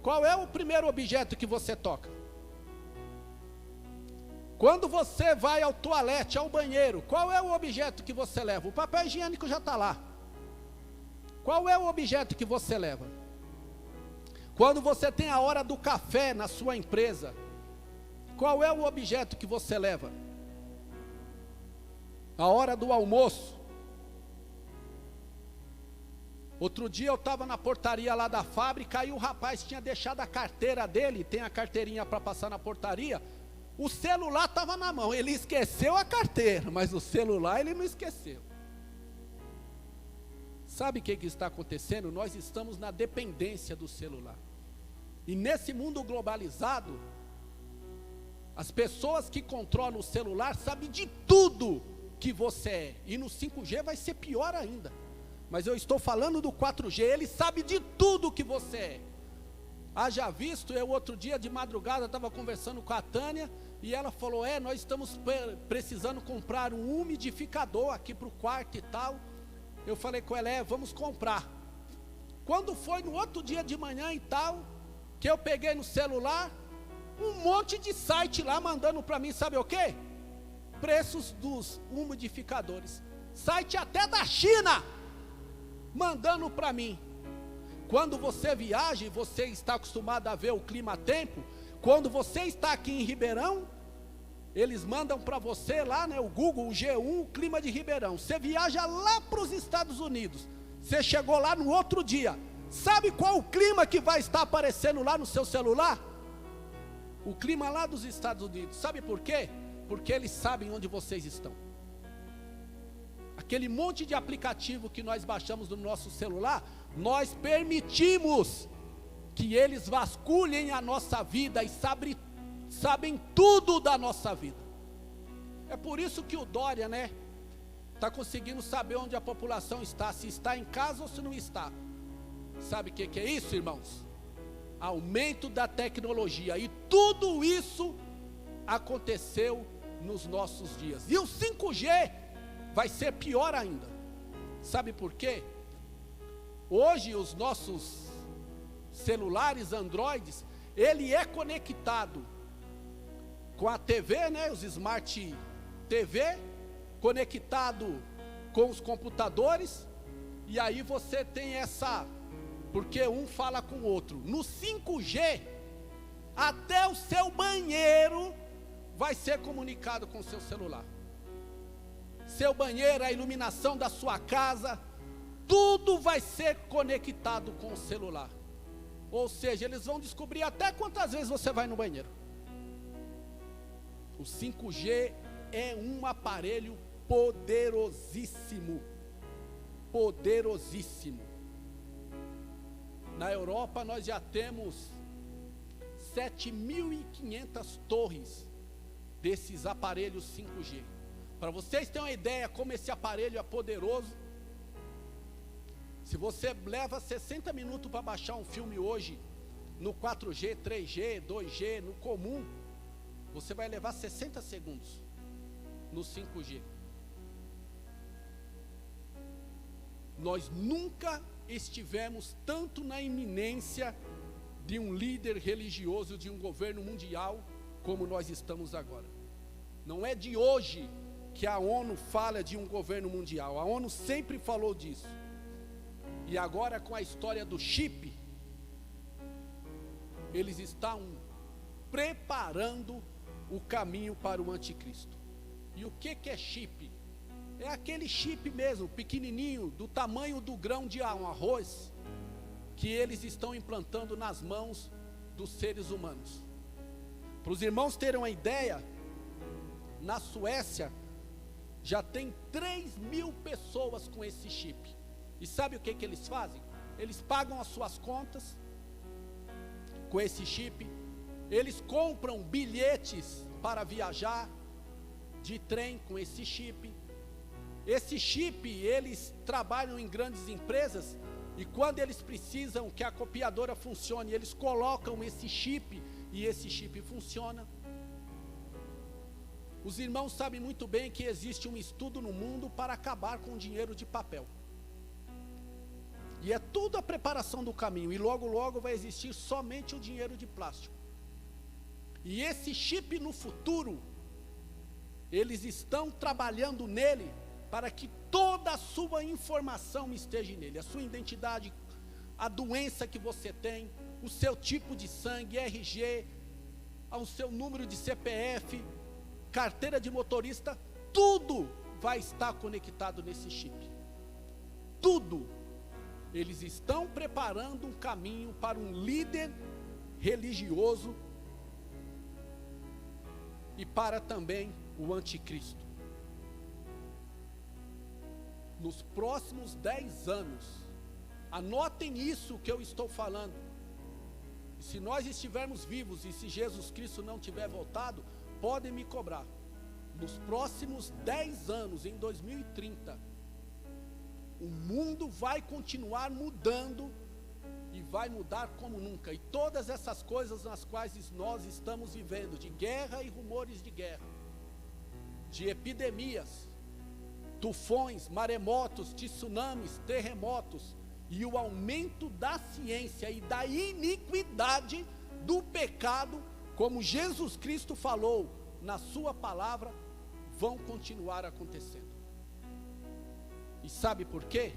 Qual é o primeiro objeto que você toca? Quando você vai ao toalete, ao banheiro, qual é o objeto que você leva? O papel higiênico já está lá. Qual é o objeto que você leva? Quando você tem a hora do café na sua empresa, qual é o objeto que você leva? A hora do almoço. Outro dia eu estava na portaria lá da fábrica e o rapaz tinha deixado a carteira dele, tem a carteirinha para passar na portaria, o celular estava na mão, ele esqueceu a carteira, mas o celular ele não esqueceu. Sabe o que está acontecendo? Nós estamos na dependência do celular. E nesse mundo globalizado, as pessoas que controlam o celular sabem de tudo que você é. E no 5G vai ser pior ainda. Mas eu estou falando do 4G, ele sabe de tudo que você é. Haja visto, eu outro dia de madrugada estava conversando com a Tânia, e ela falou, nós estamos precisando comprar um umidificador aqui para o quarto e tal. Eu falei com ela, vamos comprar. Quando foi no outro dia de manhã e tal, que eu peguei no celular, um monte de site lá mandando para mim, sabe o quê? Preços dos umidificadores. Site até da China, mandando para mim. Quando você viaja e você está acostumado a ver o clima-tempo, quando você está aqui em Ribeirão, eles mandam para você lá, o Google, o G1, o clima de Ribeirão. Você viaja lá para os Estados Unidos, você chegou lá no outro dia, sabe qual o clima que vai estar aparecendo lá no seu celular? O clima lá dos Estados Unidos. Sabe por quê? Porque eles sabem onde vocês estão. Aquele monte de aplicativo que nós baixamos no nosso celular, nós permitimos que eles vasculhem a nossa vida e sabem tudo da nossa vida. É por isso que o Dória, está conseguindo saber onde a população está, se está em casa ou se não está. Sabe o que é isso, irmãos? Aumento da tecnologia, e tudo isso aconteceu nos nossos dias. E o 5G vai ser pior ainda. Sabe por quê? Hoje os nossos celulares Androids, ele é conectado com a TV, os Smart TV, conectado com os computadores, e aí você tem porque um fala com o outro. No 5G, até o seu banheiro vai ser comunicado com o seu celular. Seu banheiro, a iluminação da sua casa, tudo vai ser conectado com o celular. Ou seja, eles vão descobrir até quantas vezes você vai no banheiro. O 5G é um aparelho poderosíssimo. Poderosíssimo. Na Europa nós já temos 7.500 torres desses aparelhos 5G. Para vocês terem uma ideia como esse aparelho é poderoso, se você leva 60 minutos para baixar um filme hoje, no 4G, 3G, 2G, no comum, você vai levar 60 segundos no 5G. Nós nunca estivemos tanto na iminência de um líder religioso, de um governo mundial, como nós estamos agora. Não é de hoje que a ONU fala de um governo mundial, a ONU sempre falou disso. E agora com a história do chip, eles estão preparando o caminho para o anticristo. E o que é chip? É aquele chip mesmo, pequenininho, do tamanho do grão de um arroz, que eles estão implantando nas mãos dos seres humanos. Para os irmãos terem uma ideia, na Suécia já tem 3.000 pessoas com esse chip. E sabe o que eles fazem? Eles pagam as suas contas com esse chip, eles compram bilhetes para viajar de trem com esse chip. Esse chip, eles trabalham em grandes empresas, e quando eles precisam que a copiadora funcione, eles colocam esse chip, e esse chip funciona. Os irmãos sabem muito bem que existe um estudo no mundo para acabar com o dinheiro de papel. E é tudo a preparação do caminho. E logo, logo vai existir somente o dinheiro de plástico. E esse chip no futuro, eles estão trabalhando nele para que toda a sua informação esteja nele. A sua identidade, a doença que você tem, o seu tipo de sangue, RG, o seu número de CPF, carteira de motorista, tudo vai estar conectado nesse chip. Tudo. Eles estão preparando um caminho para um líder religioso e para também o anticristo. Nos próximos 10 anos, anotem isso que eu estou falando. E se nós estivermos vivos e se Jesus Cristo não tiver voltado, podem me cobrar. Nos próximos 10 anos, em 2030, o mundo vai continuar mudando e vai mudar como nunca. E todas essas coisas nas quais nós estamos vivendo, de guerra e rumores de guerra, de epidemias, tufões, maremotos, tsunamis, terremotos, e o aumento da ciência e da iniquidade do pecado, como Jesus Cristo falou na sua palavra, vão continuar acontecendo. E sabe por quê?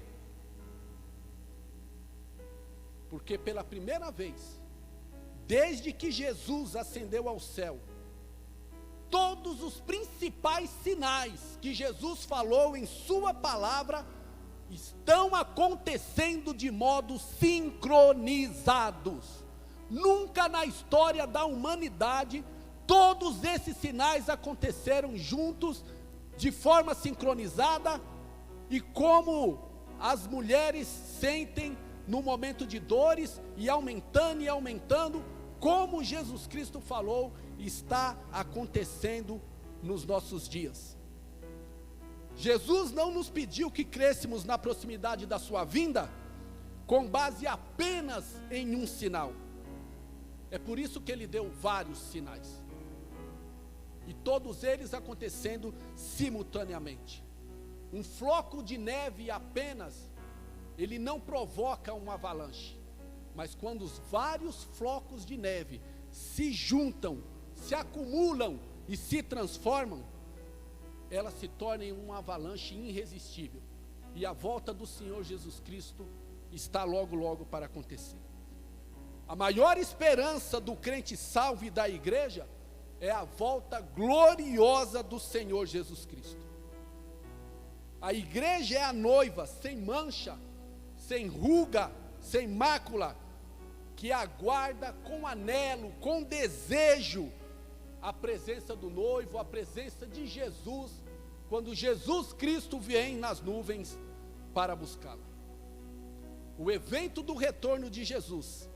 Porque pela primeira vez, desde que Jesus ascendeu ao céu, todos os principais sinais que Jesus falou em sua palavra estão acontecendo de modo sincronizados. Nunca na história da humanidade todos esses sinais aconteceram juntos, de forma sincronizada, e como as mulheres sentem no momento de dores, e aumentando, como Jesus Cristo falou, está acontecendo nos nossos dias. Jesus não nos pediu que crêssemos na proximidade da sua vinda, com base apenas em um sinal. É por isso que ele deu vários sinais, e todos eles acontecendo simultaneamente. Um floco de neve apenas, ele não provoca uma avalanche, mas quando os vários flocos de neve se juntam, se acumulam e se transformam, elas se tornem uma avalanche irresistível, e a volta do Senhor Jesus Cristo está logo, logo para acontecer. A maior esperança do crente salvo e da igreja é a volta gloriosa do Senhor Jesus Cristo. A igreja é a noiva sem mancha, sem ruga, sem mácula, que aguarda com anelo, com desejo, a presença do noivo, a presença de Jesus, quando Jesus Cristo vem nas nuvens para buscá-lo. O evento do retorno de Jesus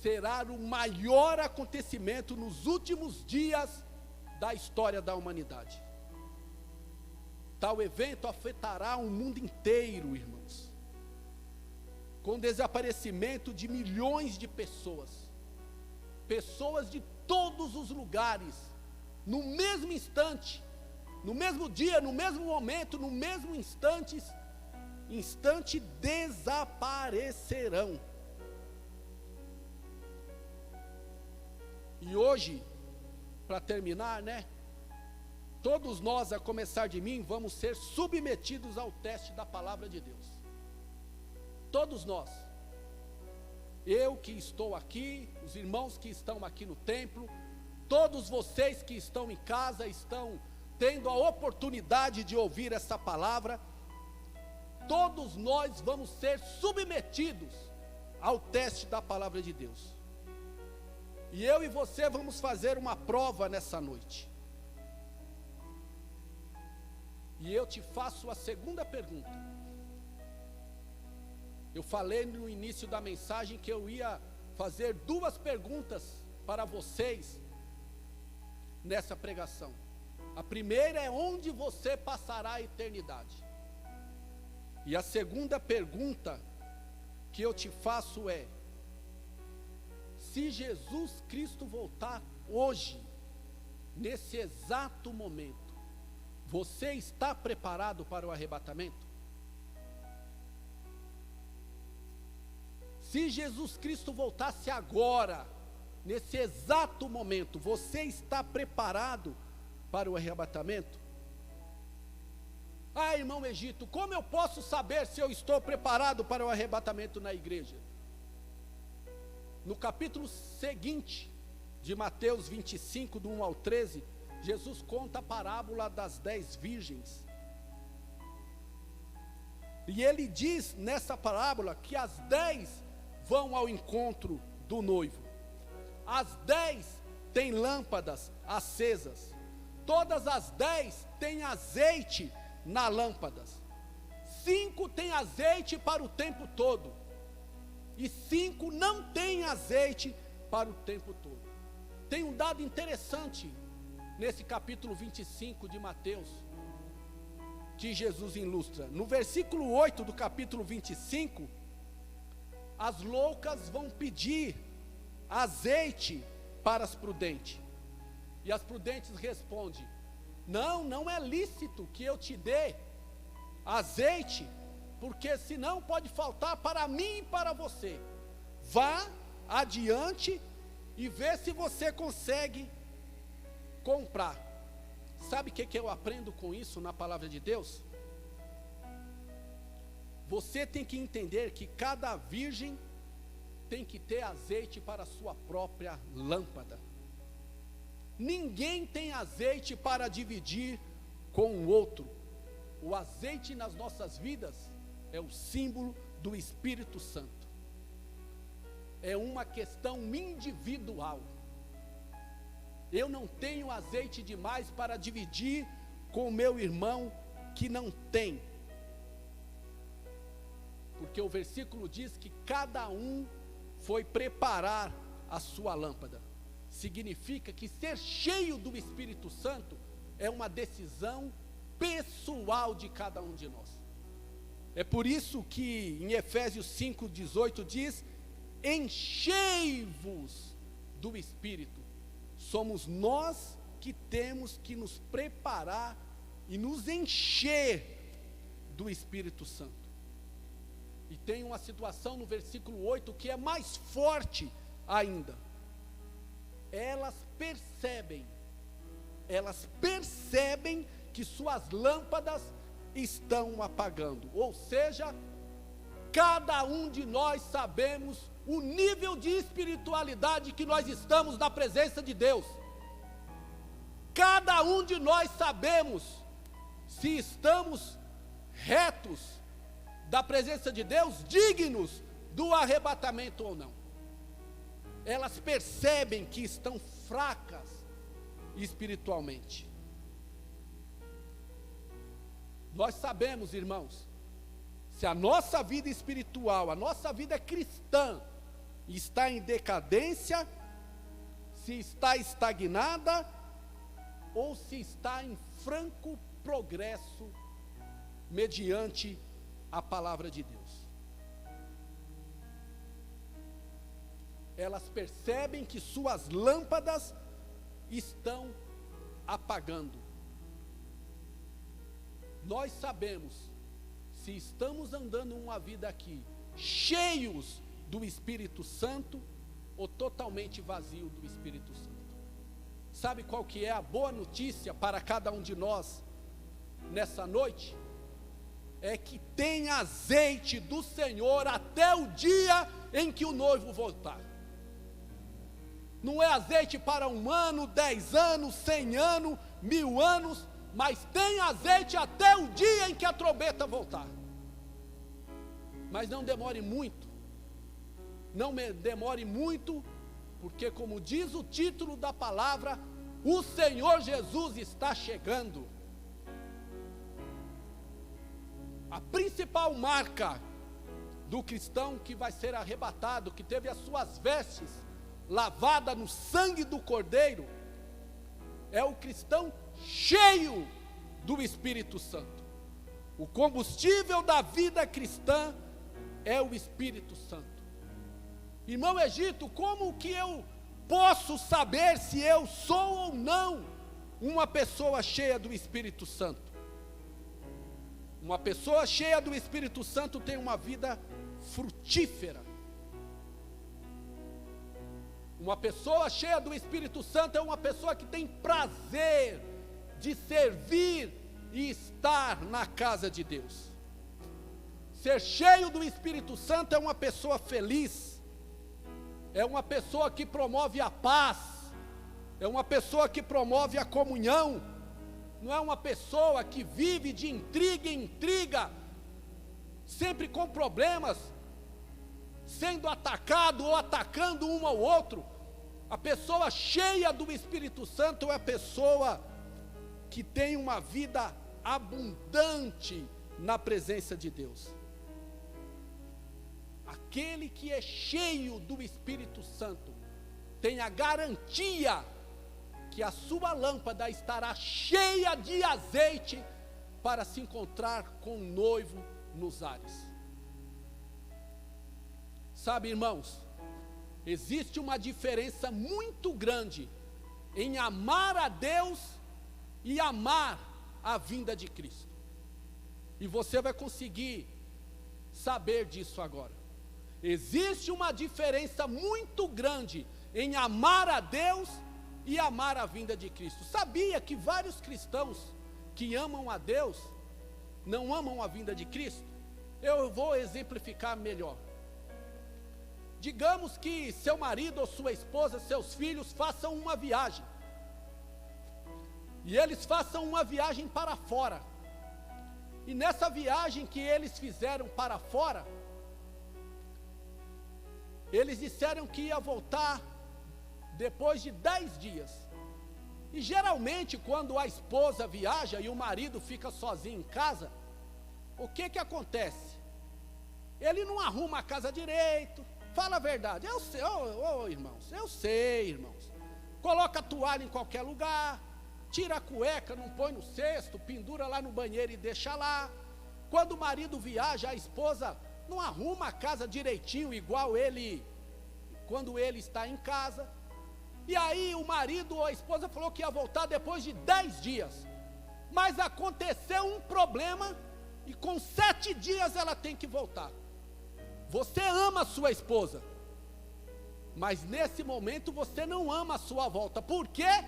será o maior acontecimento nos últimos dias da história da humanidade. Tal evento afetará o mundo inteiro, irmãos, com desaparecimento de milhões de pessoas de todos os lugares, no mesmo instante, no mesmo dia, no mesmo momento, no mesmo instante desaparecerão. E hoje, para terminar, todos nós, a começar de mim, vamos ser submetidos ao teste da palavra de Deus. Todos nós. Eu que estou aqui, os irmãos que estão aqui no templo, todos vocês que estão em casa, estão tendo a oportunidade de ouvir essa palavra, todos nós vamos ser submetidos ao teste da palavra de Deus. E eu e você vamos fazer uma prova nessa noite. E eu te faço a segunda pergunta. Eu falei no início da mensagem que eu ia fazer 2 perguntas para vocês nessa pregação. A primeira é: onde você passará a eternidade? E a segunda pergunta que eu te faço é: se Jesus Cristo voltar hoje, nesse exato momento, você está preparado para o arrebatamento? Se Jesus Cristo voltasse agora, nesse exato momento, você está preparado para o arrebatamento? Ah, irmão Egito, como eu posso saber se eu estou preparado para o arrebatamento na igreja? No capítulo seguinte de Mateus 25, do 1 ao 13, Jesus conta a parábola das 10 virgens. E ele diz nessa parábola que as 10 vão ao encontro do noivo. As 10 têm lâmpadas acesas. Todas as 10 têm azeite nas lâmpadas. 5 têm azeite para o tempo todo. E 5 não têm azeite para o tempo todo. Tem um dado interessante nesse capítulo 25 de Mateus, que Jesus ilustra. No versículo 8 do capítulo 25, as loucas vão pedir azeite para as prudentes. E as prudentes respondem: não, não é lícito que eu te dê azeite, porque senão pode faltar para mim e para você. Vá adiante e vê se você consegue comprar. Sabe o que eu aprendo com isso na palavra de Deus? Você tem que entender que cada virgem tem que ter azeite para a sua própria lâmpada. Ninguém tem azeite para dividir com o outro. O azeite nas nossas vidas é o símbolo do Espírito Santo. É uma questão individual. Eu não tenho azeite demais para dividir com o meu irmão que não tem. Porque o versículo diz que cada um foi preparar a sua lâmpada. Significa que ser cheio do Espírito Santo é uma decisão pessoal de cada um de nós. É por isso que em Efésios 5:18 diz: enchei-vos do Espírito. Somos nós que temos que nos preparar e nos encher do Espírito Santo. E tem uma situação no versículo 8 que é mais forte ainda. Elas percebem que suas lâmpadas estão apagando. Ou seja, cada um de nós sabemos o nível de espiritualidade que nós estamos na presença de Deus. Cada um de nós sabemos se estamos retos da presença de Deus, dignos do arrebatamento ou não. Elas percebem que estão fracas espiritualmente. Nós sabemos, irmãos, se a nossa vida espiritual, a nossa vida cristã está em decadência, se está estagnada ou se está em franco progresso mediante a palavra de Deus. Elas percebem que suas lâmpadas estão apagando. Nós sabemos se estamos andando uma vida aqui cheios do Espírito Santo ou totalmente vazio do Espírito Santo. Sabe qual que é a boa notícia para cada um de nós nessa noite? É que tem azeite do Senhor até o dia em que o noivo voltar. Não é azeite para 1 ano, 10 anos, 100 anos, 1000 anos, mas tem azeite até o dia em que a trombeta voltar. Mas não demore muito. Não demore muito, porque como diz o título da palavra, o Senhor Jesus está chegando. A principal marca do cristão que vai ser arrebatado, que teve as suas vestes lavadas no sangue do Cordeiro, é o cristão cheio do Espírito Santo. O combustível da vida cristã é o Espírito Santo. Irmão Egito, como que eu posso saber se eu sou ou não uma pessoa cheia do Espírito Santo? Uma pessoa cheia do Espírito Santo tem uma vida frutífera. Uma pessoa cheia do Espírito Santo é uma pessoa que tem prazer de servir e estar na casa de Deus. Ser cheio do Espírito Santo é uma pessoa feliz, é uma pessoa que promove a paz, é uma pessoa que promove a comunhão, não é uma pessoa que vive de intriga em intriga, sempre com problemas, sendo atacado ou atacando um ao outro. A pessoa cheia do Espírito Santo é a pessoa que tem uma vida abundante na presença de Deus. Aquele que é cheio do Espírito Santo tem a garantia que a sua lâmpada estará cheia de azeite para se encontrar com o noivo nos ares. Sabe, irmãos, existe uma diferença muito grande em amar a Deus e amar a vinda de Cristo. E você vai conseguir saber disso agora. Existe uma diferença muito grande em amar a Deus e amar a vinda de Cristo. Sabia que vários cristãos que amam a Deus não amam a vinda de Cristo? Eu vou exemplificar melhor. Digamos que seu marido ou sua esposa, seus filhos façam uma viagem. E eles façam uma viagem para fora. E nessa viagem que eles fizeram para fora, eles disseram que ia voltar depois de 10 dias. E geralmente quando a esposa viaja e o marido fica sozinho em casa, o que acontece? Ele não arruma a casa direito. Fala a verdade. Eu sei, irmãos, eu sei, irmãos. Coloca a toalha em qualquer lugar, tira a cueca, não põe no cesto, pendura lá no banheiro e deixa lá. Quando o marido viaja, a esposa não arruma a casa direitinho, igual ele, quando ele está em casa. E aí o marido ou a esposa falou que ia voltar depois de 10 dias. Mas aconteceu um problema e com 7 dias ela tem que voltar. Você ama a sua esposa, mas nesse momento você não ama a sua volta. Por quê?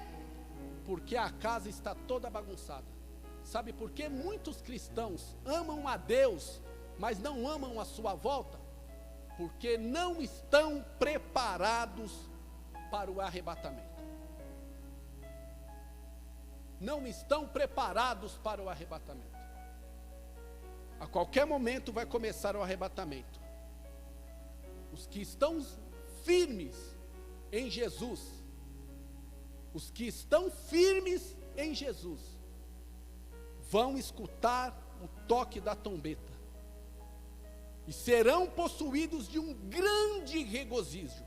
Porque a casa está toda bagunçada. Sabe por quê? Muitos cristãos amam a Deus, mas não amam a sua volta, porque não estão preparados para o arrebatamento. Não estão preparados para o arrebatamento. A qualquer momento vai começar o arrebatamento. Os que estão firmes em Jesus, os que estão firmes em Jesus, vão escutar o toque da trombeta e serão possuídos de um grande regozijo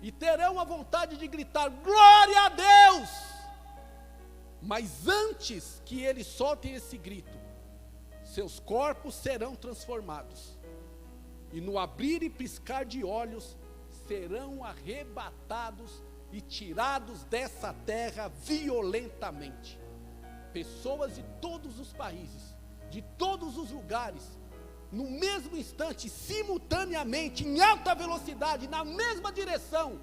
e terão a vontade de gritar: glória a Deus! Mas antes que eles soltem esse grito, seus corpos serão transformados e no abrir e piscar de olhos serão arrebatados e tirados dessa terra violentamente. Pessoas de todos os países, de todos os lugares, no mesmo instante, simultaneamente, em alta velocidade, na mesma direção,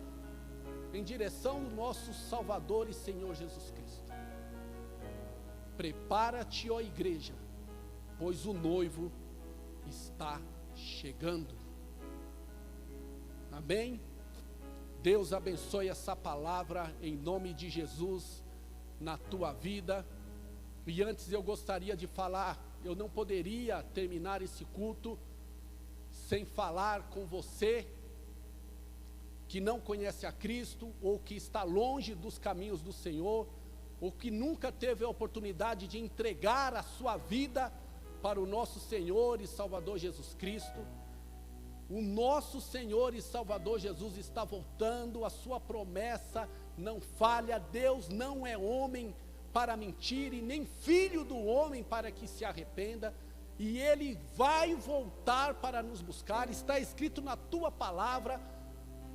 em direção do nosso Salvador e Senhor Jesus Cristo. Prepara-te, ó igreja, pois o noivo está chegando. Amém? Deus abençoe essa palavra em nome de Jesus na tua vida. E antes eu gostaria de falar, eu não poderia terminar esse culto sem falar com você que não conhece a Cristo, ou que está longe dos caminhos do Senhor, ou que nunca teve a oportunidade de entregar a sua vida para o nosso Senhor e Salvador Jesus Cristo. O nosso Senhor e Salvador Jesus está voltando, a sua promessa não falha. Deus não é homem para mentir, e nem filho do homem para que se arrependa, e Ele vai voltar para nos buscar. Está escrito na tua palavra.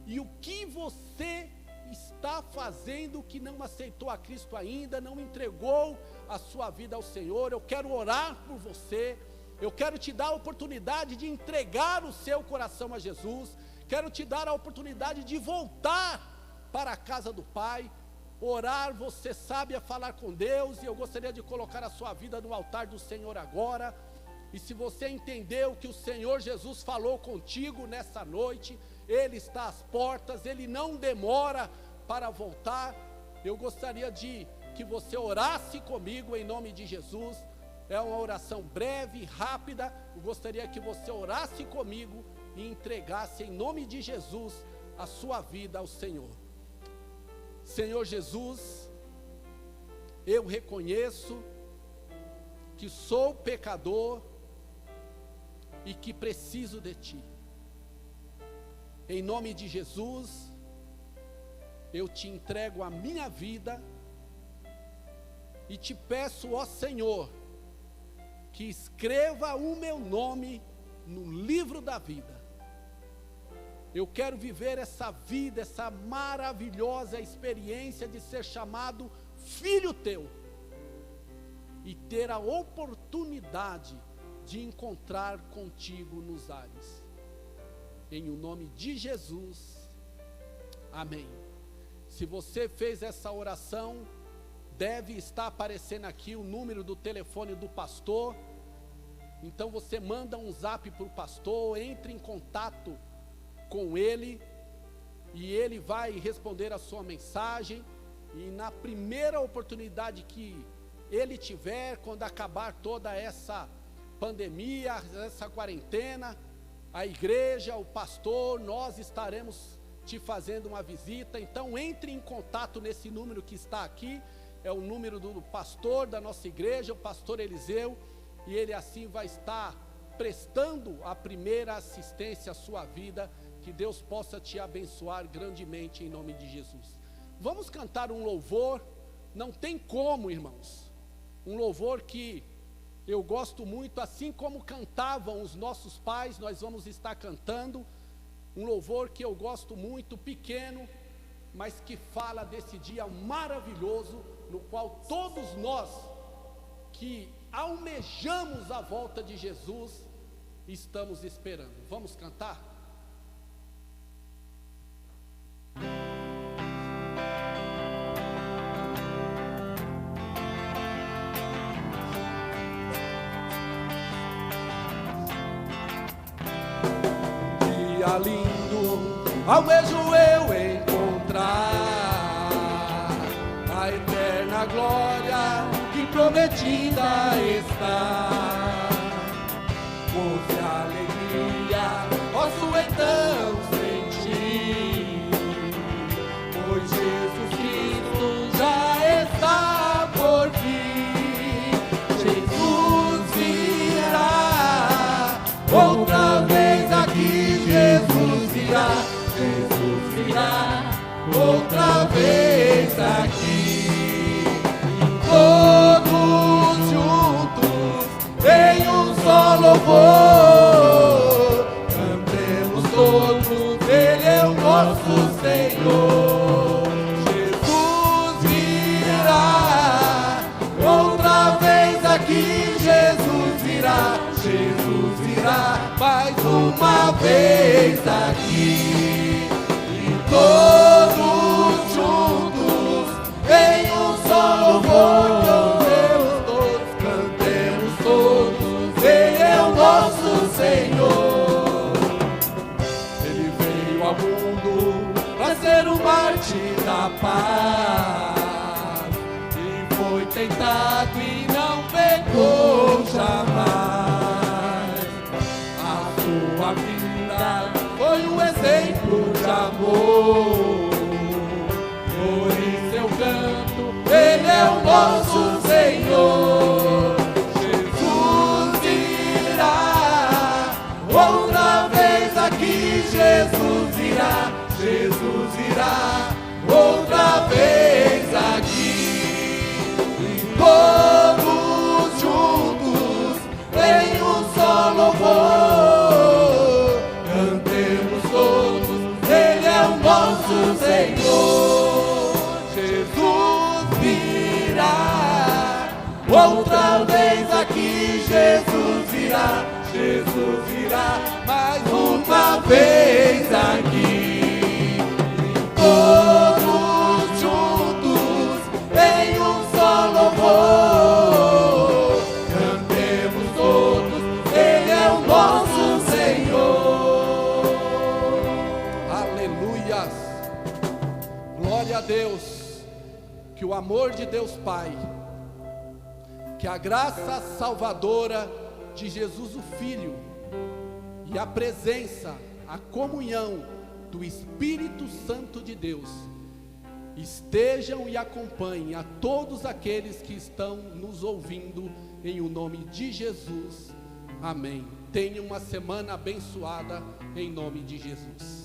E o que você está fazendo que não aceitou a Cristo ainda, não entregou a sua vida ao Senhor? Eu quero orar por você, eu quero te dar a oportunidade de entregar o seu coração a Jesus. quero te dar a oportunidade de voltar para a casa do Pai, orar. Você sabe falar com Deus, e eu gostaria de colocar a sua vida no altar do Senhor agora. E se você entendeu que o Senhor Jesus falou contigo nessa noite, Ele está às portas, Ele não demora para voltar. Eu gostaria de que você orasse comigo em nome de Jesus. É uma oração breve, rápida. Eu gostaria que você orasse comigo e entregasse em nome de Jesus a sua vida ao Senhor. Senhor Jesus, eu reconheço que sou pecador e que preciso de Ti. Em nome de Jesus, eu te entrego a minha vida e te peço, ó Senhor, que escreva o meu nome no livro da vida. Eu quero viver essa vida, essa maravilhosa experiência de ser chamado filho Teu e ter a oportunidade de encontrar contigo nos ares. Em o nome de Jesus, amém. Se você fez essa oração, deve estar aparecendo aqui o número do telefone do pastor. Então você manda um zap para o pastor, entre em contato com ele, e ele vai responder a sua mensagem. E na primeira oportunidade que ele tiver, quando acabar toda essa pandemia, essa quarentena, a igreja, o pastor, nós estaremos te fazendo uma visita. Então entre em contato nesse número que está aqui, é o número do pastor da nossa igreja, o pastor Eliseu, e ele assim vai estar prestando a primeira assistência à sua vida. Que Deus possa te abençoar grandemente em nome de Jesus. Vamos cantar um louvor, não tem como, irmãos, um louvor que eu gosto muito, assim como cantavam os nossos pais, nós vamos estar cantando um louvor que eu gosto muito, pequeno, mas que fala desse dia maravilhoso, no qual todos nós que almejamos a volta de Jesus, estamos esperando. Vamos cantar? Dia lindo, almejo eu encontrar a eterna glória que prometida está. Gozo e alegria posso então sentir, pois Jesus Cristo já está por vir. Jesus virá outra vez aqui. Jesus virá outra vez aqui. Todos juntos em um só louvor, cantemos todos, Ele é o nosso Senhor. Jesus virá outra vez aqui. Jesus virá mais uma vez aqui. E todos juntos em um só louvor, cantemos todos, Ele é o nosso Senhor. Ele veio ao mundo para ser o mártir da paz, e foi tentado e não pecou jamais. Sua vida foi um exemplo de amor, por isso eu canto, Ele é o nosso Senhor. Jesus virá outra vez aqui. Jesus virá outra vez aqui. E todos juntos em um só louvor, cantemos todos, Ele é o nosso Senhor. Jesus virá outra vez aqui. Jesus virá mais uma vez aqui. que o amor de Deus Pai, que a graça salvadora de Jesus o Filho e a presença, a comunhão do Espírito Santo de Deus estejam e acompanhem a todos aqueles que estão nos ouvindo, em o nome de Jesus. Amém. Tenha uma semana abençoada em nome de Jesus.